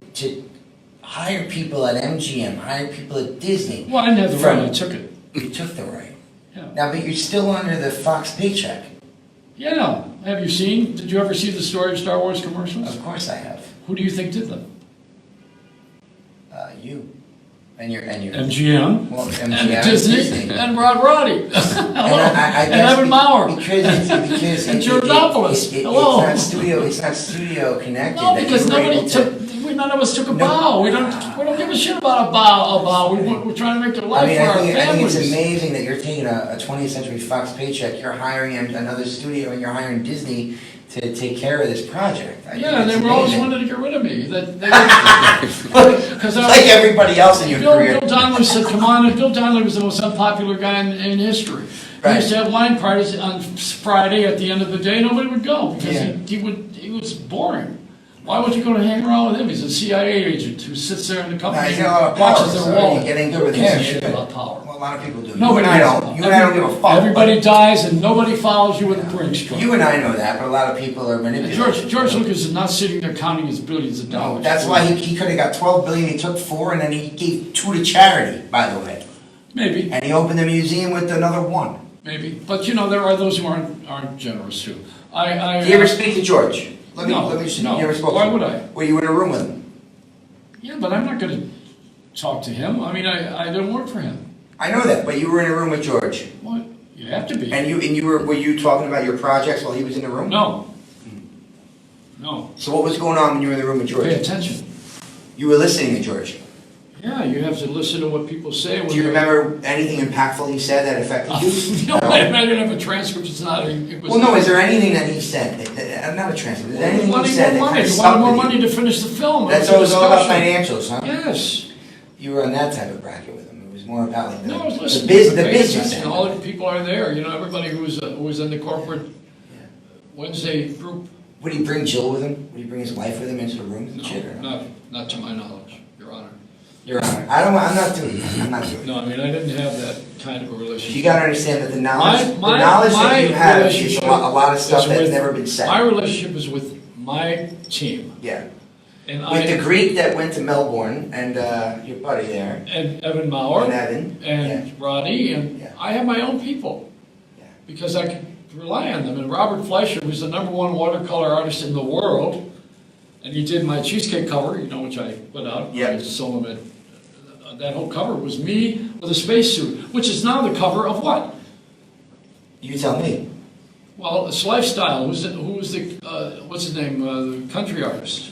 hire people at MGM, hire people at Disney. Well, I didn't have the right. I took it. You took the right. Yeah. Now, but you're still under the Fox paycheck. Yeah, Did you ever see the story of Star Wars commercials? Of course I have. Who do you think did them? You. And your MGM, well, MGM and Disney, and Roddy, I and Evan Maurer, because and Georgopoulos. Hello. It's not studio connected. No, because none of us took a bow. We don't give a shit about a bow. We're trying to make a life for our families. I think it's amazing that you're taking a 20th Century Fox paycheck. You're hiring another studio, and you're hiring Disney to take care of this project. Yeah, and they were always wanting to get rid of me. Like everybody else in your career. Bill Donnelly said, come on, and Bill Donnelly was the most unpopular guy in history. Right. He used to have wine parties on Friday at the end of the day. Nobody would go because he was boring. Why would you go to hang around with him? He's a CIA agent who sits there in the company and watches their wall. Getting good with him. Shit about power. Well, a lot of people do. Nobody you and I don't. You and I don't give a fuck. Everybody dies and nobody follows you with a Brinks truck. You and I know that, but a lot of people are manipulated. George Lucas is not sitting there counting his billions of dollars. That's why he could have got $12 billion. He took $4 billion, and then he gave $2 billion to charity. By the way. Maybe. And he opened the museum with another $1 billion. Maybe, but there are those who aren't generous too. Do you ever speak to George? Let me see. No. You ever spoke Why to him? would I? Were you in a room with him? Yeah, but I'm not going to talk to him. I mean, I don't work for him. I know that, but you were in a room with George. What? You have to be. And were you talking about your projects while he was in the room? No. No. So what was going on when you were in the room with George? Pay attention. You were listening to George. Yeah, you have to listen to what people say. Do you remember anything impactful he said that affected you? No, I didn't have a transcript. It's not. Well, no. Is there anything that he said? Not a transcript. Is there anything he said that kind of He stuck wanted more with money you? to finish the film. That's always all about financials, huh? Yes. You were on that type of bracket with him. It was more about like I was listening. the business. And all the people are there. Everybody who was in the corporate Wednesday group. Would he bring Jill with him? Would he bring his wife with him into the room? No, not to my knowledge, Your Honor. Your Honor, I'm not doing that. I'm not doing that. No, I mean, I didn't have that kind of a relationship. You got to understand that the knowledge that you have is a lot of stuff that's never been said. My relationship is with my team. Yeah. And with the Greek that went to Melbourne and your buddy there. And Evan Maurer. And Evan. And Roddy. And I have my own people. Yeah. Because I can rely on them. And Robert Fleischer, who's the #1 watercolor artist in the world, and he did my cheesecake cover, which I put out. Yeah. I sold him at. That whole cover was me with a spacesuit, which is now the cover of what? You tell me. Well, it's Lifestyle. Who's the what's his name? The country artist.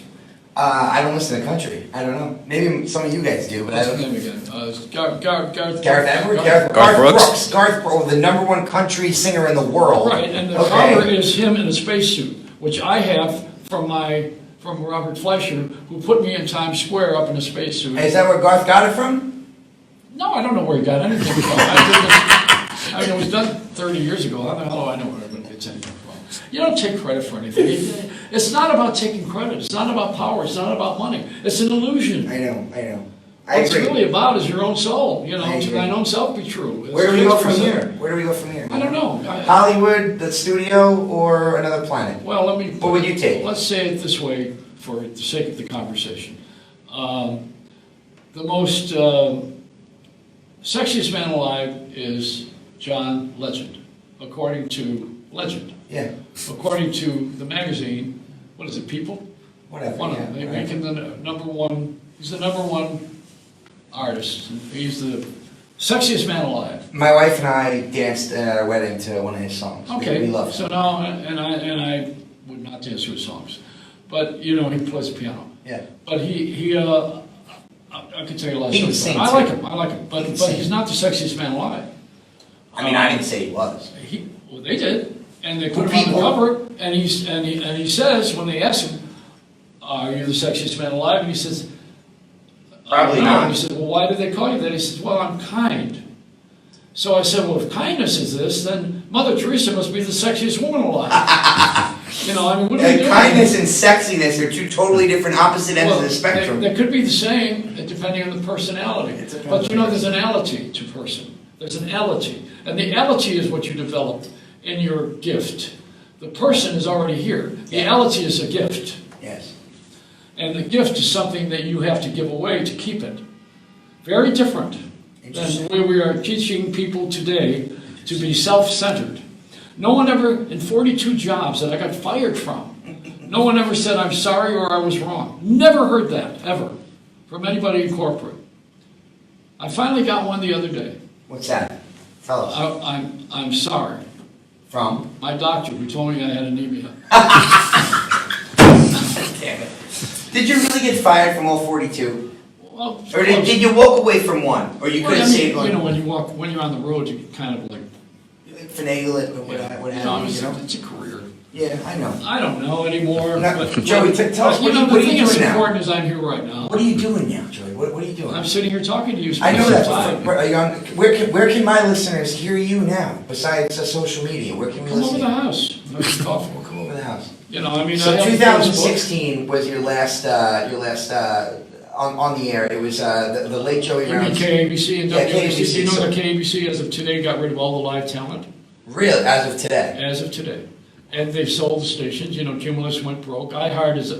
I don't listen to country. I don't know. Maybe some of you guys do, but I don't. What's his name again? Garth Edwards? Garth Brooks. Garth Brooks, the #1 country singer in the world. Right, and the cover is him in a spacesuit, which I have from Robert Fleischer, who put me in Times Square up in a spacesuit. Is that where Garth got it from? No, I don't know where he got anything from. It was done 30 years ago. How the hell do I know where everybody gets anything from? You don't take credit for anything. It's not about taking credit. It's not about power. It's not about money. It's an illusion. I know. What it's really about is your own soul. To thine own self be true. Where do we go from here? I don't know. Hollywood, the studio, or another planet? Well, what would you take? Let's say it this way for the sake of the conversation. The most sexiest man alive is John Legend, according to Legend. Yeah. According to the magazine, what is it, People? Whatever. They make him the #1. He's the #1 artist. He's the sexiest man alive. My wife and I danced at our wedding to one of his songs. Okay. We love him. So now, and I would not dance to his songs, but he plays the piano. Yeah. But I could tell you a lot of stuff. I like him, but he's not the sexiest man alive. I mean, I didn't say he was. Well, they did, and they put him on the cover, and he says when they ask him, "Are you the sexiest man alive?" and he says, "Probably no." not. And he said, "Well, why did they call you that?" He says, "Well, I'm kind." So I said, "Well, if kindness is this, then Mother Teresa must be the sexiest woman alive." What are we doing? Kindness and sexiness are two totally different opposite ends of the spectrum. They could be the same depending on the personality. But there's an ality to person. There's an ality. And the ality is what you developed in your gift. The person is already here. The ality is a gift. Yes. And the gift is something that you have to give away to keep it. Very different than the way we are teaching people today to be self-centered. No one ever, in 42 jobs that I got fired from, no one ever said, I'm sorry or I was wrong. Never heard that, ever, from anybody in corporate. I finally got one the other day. What's that? Tell us. I'm sorry. From? My doctor who told me I had anemia. Damn it. Did you really get fired from all 42? Well, or did you walk away from one? Or you could have saved one? You know, when you're on the road, you kind of like finagle it, but what happened, you know? It's a career. Yeah, I know. I don't know anymore. Joey, tell us, what are you doing now? The thing that's important is I'm here right now. What are you doing now, Joey? What are you doing? I'm sitting here talking to you. I know that. Where can my listeners hear you now, besides social media? Where can we listen? Come over the house. We'll come over the house. You know, I mean. So 2016 was your last on the air. It was the late Joey Reynolds. KABC and WABC. KABC. You know that KABC as of today got rid of all the live talent? Really? As of today? As of today. And they've sold the stations. You know, Jim Willis went broke. iHeart is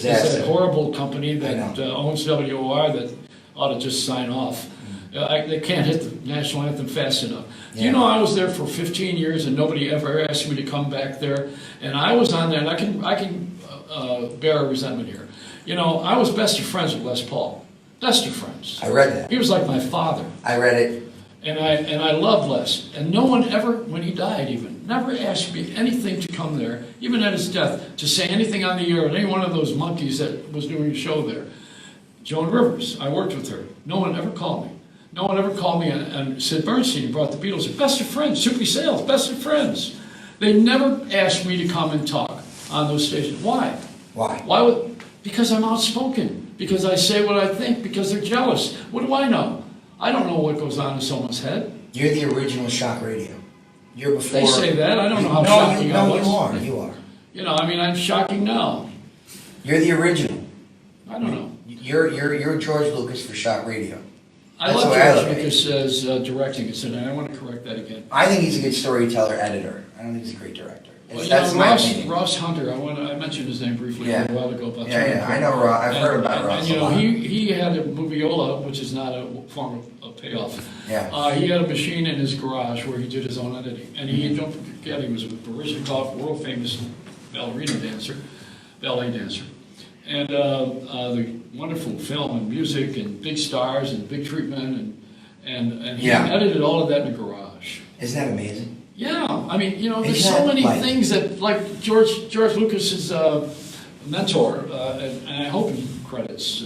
a horrible company that owns WOR that ought to just sign off. They can't hit the national anthem fast enough. Yeah. You know, I was there for 15 years and nobody ever asked me to come back there. And I was on there, and I can bear a resentment here. You know, I was best of friends with Les Paul. Best of friends. I read that. He was like my father. I read it. And I loved Les. And no one ever, when he died even, never asked me anything to come there, even at his death, to say anything on the air with any one of those monkeys that was doing a show there. Joan Rivers, I worked with her. No one ever called me. No one ever called me, and Sid Bernstein, who brought the Beatles, best of friends, Soupy Sales, best of friends. They never asked me to come and talk on those stations. Why? Why? Because I'm outspoken. Because I say what I think. Because they're jealous. What do I know? I don't know what goes on in someone's head. You're the original shock radio. You're before. They say that. I don't know how shocking I was. You are. You know, I mean, I'm shocking now. You're the original. I don't know. You're George Lucas for shock radio. I love George Lucas as directing it, and I want to correct that again. I think he's a good storyteller, editor. I don't think he's a great director. Well, that's my opinion. Ross Hunter, I mentioned his name briefly a while ago. I know Ross. I've heard about Ross. And you know, he had a moviola, which is not a form of payoff. Yeah. He had a machine in his garage where he did his own editing, and don't forget, he was a Baryshnikov, world famous ballet dancer, and the wonderful film and music and big stars and big treatment and he edited all of that in the garage. Isn't that amazing? Yeah, I mean, you know, there's so many things that, like George Lucas's mentor, and I hope he credits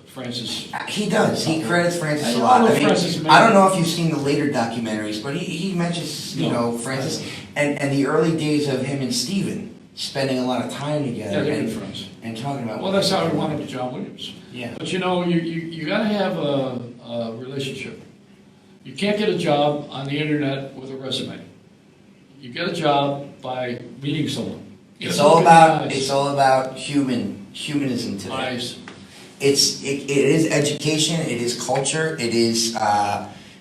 Francis. He does. He credits Francis a lot. I don't know if you've seen the later documentaries, but he mentions, you know, Francis and the early days of him and Stephen spending a lot of time together and talking about. Well, that's how he wanted to John Williams. Yeah. But you know, you got to have a relationship. You can't get a job on the internet with a resume. You get a job by meeting someone. It's all about humanism today. Eyes. It is education. It is culture. It is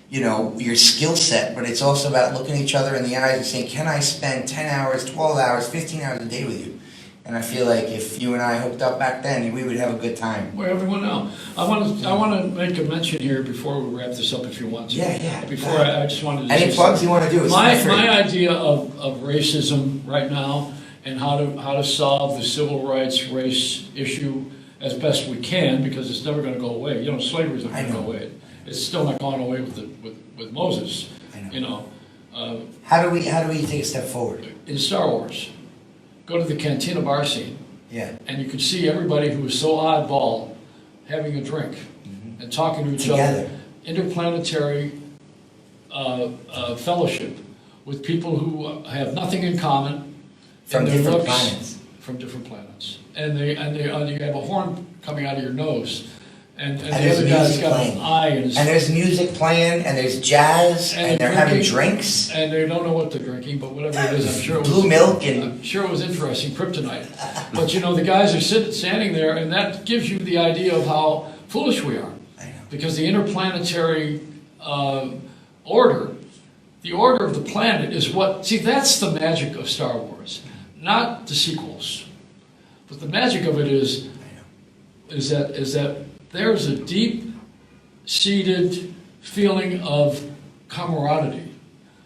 you know, your skill set. But it's also about looking each other in the eyes and saying, "Can I spend 10 hours, 12 hours, 15 hours a day with you?" And I feel like if you and I hooked up back then, we would have a good time. Well, everyone knows. I want to make a mention here before we wrap this up, if you want to. Yeah. Before I just wanted to. Any plugs you want to do? My idea of racism right now and how to solve the civil rights race issue as best we can, because it's never going to go away. You know, slavery's not going to go away. It's still not going away with Moses. I know. You know. How do we take a step forward? In Star Wars. Go to the Cantina bar scene, and you can see everybody who is so oddball having a drink and talking to each other. Interplanetary fellowship with people who have nothing in common. From different planets. From different planets, and you have a horn coming out of your nose. And the there's other guy's music got playing. an eye in his... And there's music playing, and there's jazz, and they're having drinks. And they don't know what they're drinking, but whatever it is, I'm sure it was... Blue milk and... I'm sure it was interesting, kryptonite. But you know, the guys are standing there, and that gives you the idea of how foolish we are. I know. Because the interplanetary order, the order of the planet is what... See, that's the magic of Star Wars, not the sequels. But the magic of it is that there's a deep-seated feeling of camaraderie,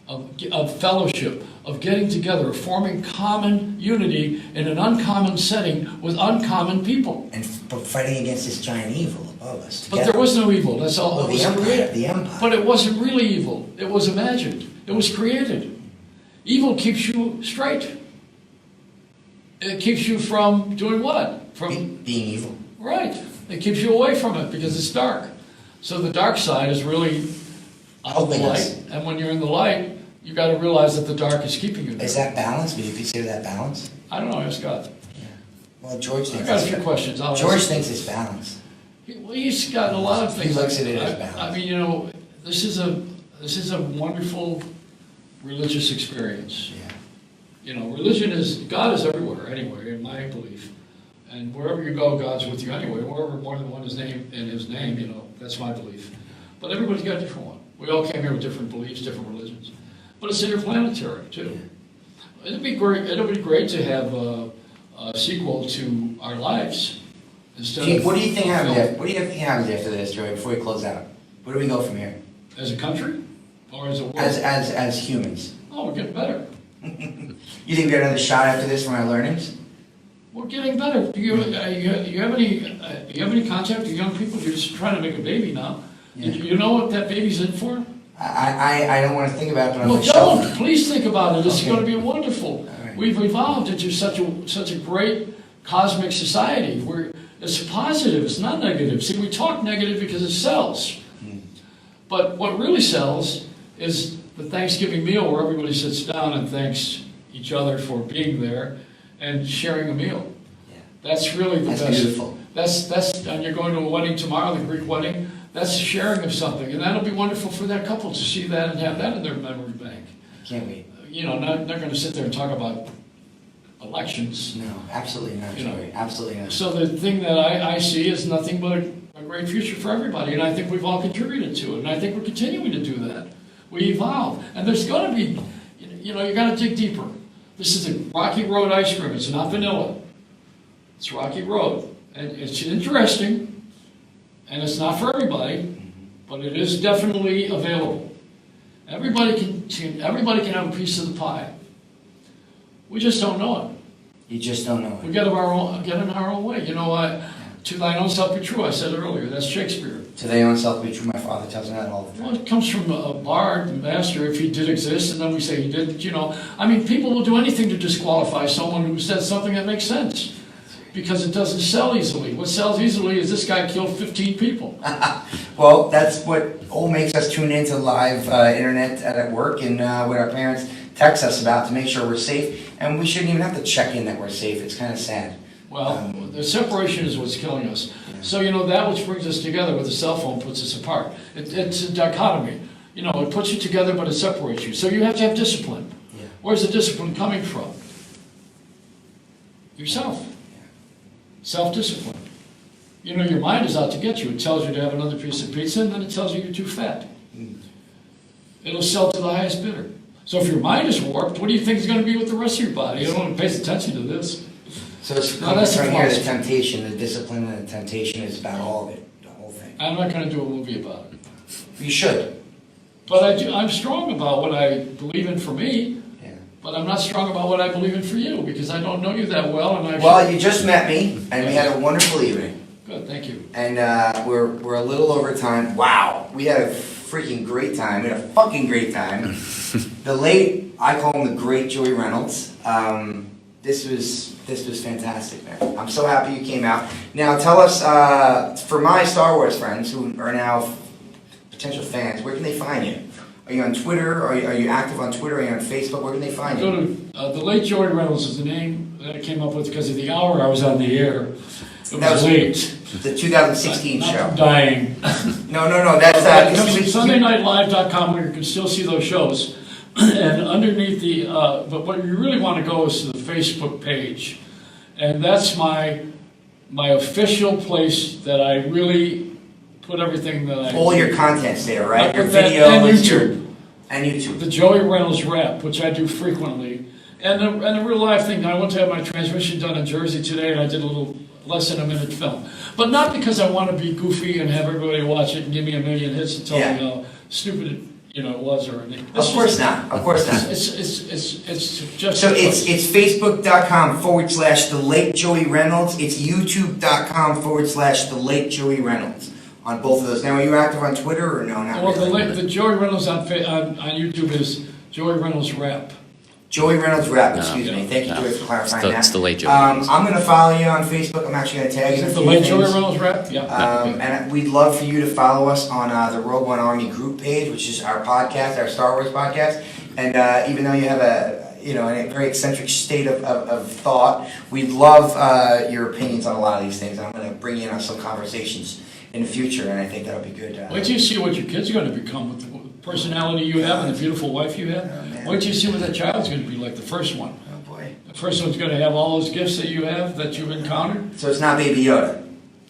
of fellowship, of getting together, of forming common unity in an uncommon setting with uncommon people. And fighting against this giant evil above us. But there was no evil. That's all. Oh, the empire. The empire. But it wasn't really evil. It was imagined. It was created. Evil keeps you straight. It keeps you from doing what? From being evil. Right. It keeps you away from it because it's dark. So the dark side is really out of the light. And when you're in the light, you got to realize that the dark is keeping you there. Is that balance? Would you consider that balance? I don't know. Ask God. Yeah. Well, George thinks. I got a few questions. George thinks it's balance. Well, he's got a lot of things. He looks at it as balance. I mean, this is a wonderful religious experience. Yeah. Religion is, God is everywhere anyway, in my belief. And wherever you go, God's with you anyway. Wherever more than one is named in His name, that's my belief. But everybody's got a different one. We all came here with different beliefs, different religions. But it's interplanetary, too. Yeah. It'd be great to have a sequel to our lives. What do you think happens? What do you think happens after this, Joey? Before we close out, where do we go from here? As a country, or as a world? As humans. Oh, we're getting better. You think we got another shot after this from our learnings? We're getting better. Do you have any contact with young people? You're just trying to make a baby now. Yeah. You know what that baby's in for? I don't want to think about it. But well, don't. Please think about it. It's going to be wonderful. Right. We've evolved into such a great cosmic society where it's positive. It's not negative. See, we talk negative because it sells. But what really sells is the Thanksgiving meal where everybody sits down and thanks each other for being there and sharing a meal. Yeah. That's really the best. That's beautiful. That's and you're going to a wedding tomorrow, the Greek wedding. That's sharing of something, and that'll be wonderful for that couple to see that and have that in their memory bank. Can't wait. Not going to sit there and talk about elections. No, absolutely not, Joey. Absolutely not. So the thing that I see is nothing but a great future for everybody, and I think we've all contributed to it, and I think we're continuing to do that. We evolve, and there's going to be, you got to dig deeper. This is a Rocky Road ice cream. It's not vanilla. It's Rocky Road, and it's interesting, and it's not for everybody, but it is definitely available. Everybody can have a piece of the pie. We just don't know it. You just don't know it. We get in our own way. You know what? To thine own self be true, I said it earlier. That's Shakespeare. To thine own self be true, my father tells me that all the time. Well, it comes from a bard, master, if he did exist, and then we say he didn't, I mean, people will do anything to disqualify someone who says something that makes sense. Because it doesn't sell easily. What sells easily is this guy killed 15 people. Well, that's what makes us tune into live internet at work and what our parents text us about to make sure we're safe. And we shouldn't even have to check in that we're safe. It's kind of sad. Well, the separation is what's killing us. Yeah. So, that which brings us together with the cell phone puts us apart. It's a dichotomy. It puts you together, but it separates you. So you have to have discipline. Yeah. Where's the discipline coming from? Yourself. Self-discipline. Your mind is out to get you. It tells you to have another piece of pizza, and then it tells you you're too fat. It'll sell to the highest bidder. So if your mind is warped, what do you think is going to be with the rest of your body? You don't pay attention to this. So it's right here, the temptation, the discipline and the temptation is about all of it, the whole thing. I'm not going to do a movie about it. You should. But I'm strong about what I believe in for me. But I'm not strong about what I believe in for you, because I don't know you that well. And you just met me, and we had a wonderful evening. Good, thank you. And we're a little over time. Wow, we had a freaking great time. We had a fucking great time. I call him the great Joey Reynolds. This was fantastic, man. I'm so happy you came out. Now tell us, for my Star Wars friends who are now potential fans, where can they find you? Are you on Twitter? Are you active on Twitter? Are you on Facebook? Where can they find you? Go to The Late Joey Reynolds is the name that I came up with because of the hour I was on the air. It was late. The 2016 show. I'm dying. No. That's comes from SundayNightLive.com where you can still see those shows. And underneath but what you really want to go is to the Facebook page, and that's my official place that I really put everything that I... All your content's there, right? Your videos, and YouTube. The Joey Reynolds rap, which I do frequently. And the real life thing, I went to have my transmission done in Jersey today, and I did a little less than a minute film. But not because I want to be goofy and have everybody watch it and give me a million hits and tell me how stupid it was or anything. Of course not. Of course not. It's just. So it's facebook.com/the late Joey Reynolds. It's youtube.com/the late Joey Reynolds on both of those. Now, are you active on Twitter or no? Not well, really? the Joey Reynolds on YouTube is Joey Reynolds Rap. Joey Reynolds Rap, excuse me. Thank you, Joey, for clarifying that. It's the late Joey. I'm going to follow you on Facebook. I'm actually going to tag you in a Is it few the late things. Joey Reynolds Rap? Yeah. And we'd love for you to follow us on the Rogue One Army group page, which is our podcast, our Star Wars podcast. And even though you have a very eccentric state of thought, we'd love your opinions on a lot of these things. I'm going to bring you in on some conversations in the future, and I think that'll be good. Wait till you see what your kid's going to become with the personality you have and the beautiful wife you have. Wait till you see what that child's going to be like, the first one. Oh, boy. The first one's going to have all those gifts that you have, that you've encountered. So it's not Baby Yoda?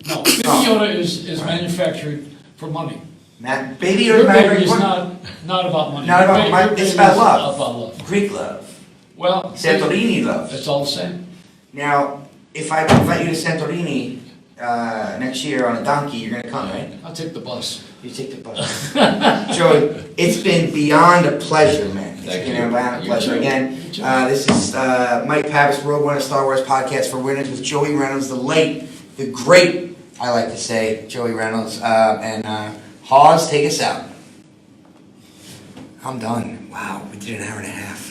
No, Baby Yoda is manufactured for money. Baby Your Yoda baby is not about money. Not about money. It's about love. About love. Greek love. Well, Santorini love. It's all the same. Now, if I invite you to Santorini next year on a donkey, you're going to come, right? I'll take the bus. You take the bus. Joey, it's been beyond a pleasure, man. It's been beyond a pleasure. Again, this is Mike Pappas, Rogue One, a Star Wars podcast for Winners with Joey Reynolds, the late, the great, I like to say, Joey Reynolds. And Hawes, take us out. I'm done. Wow, we did an hour and a half.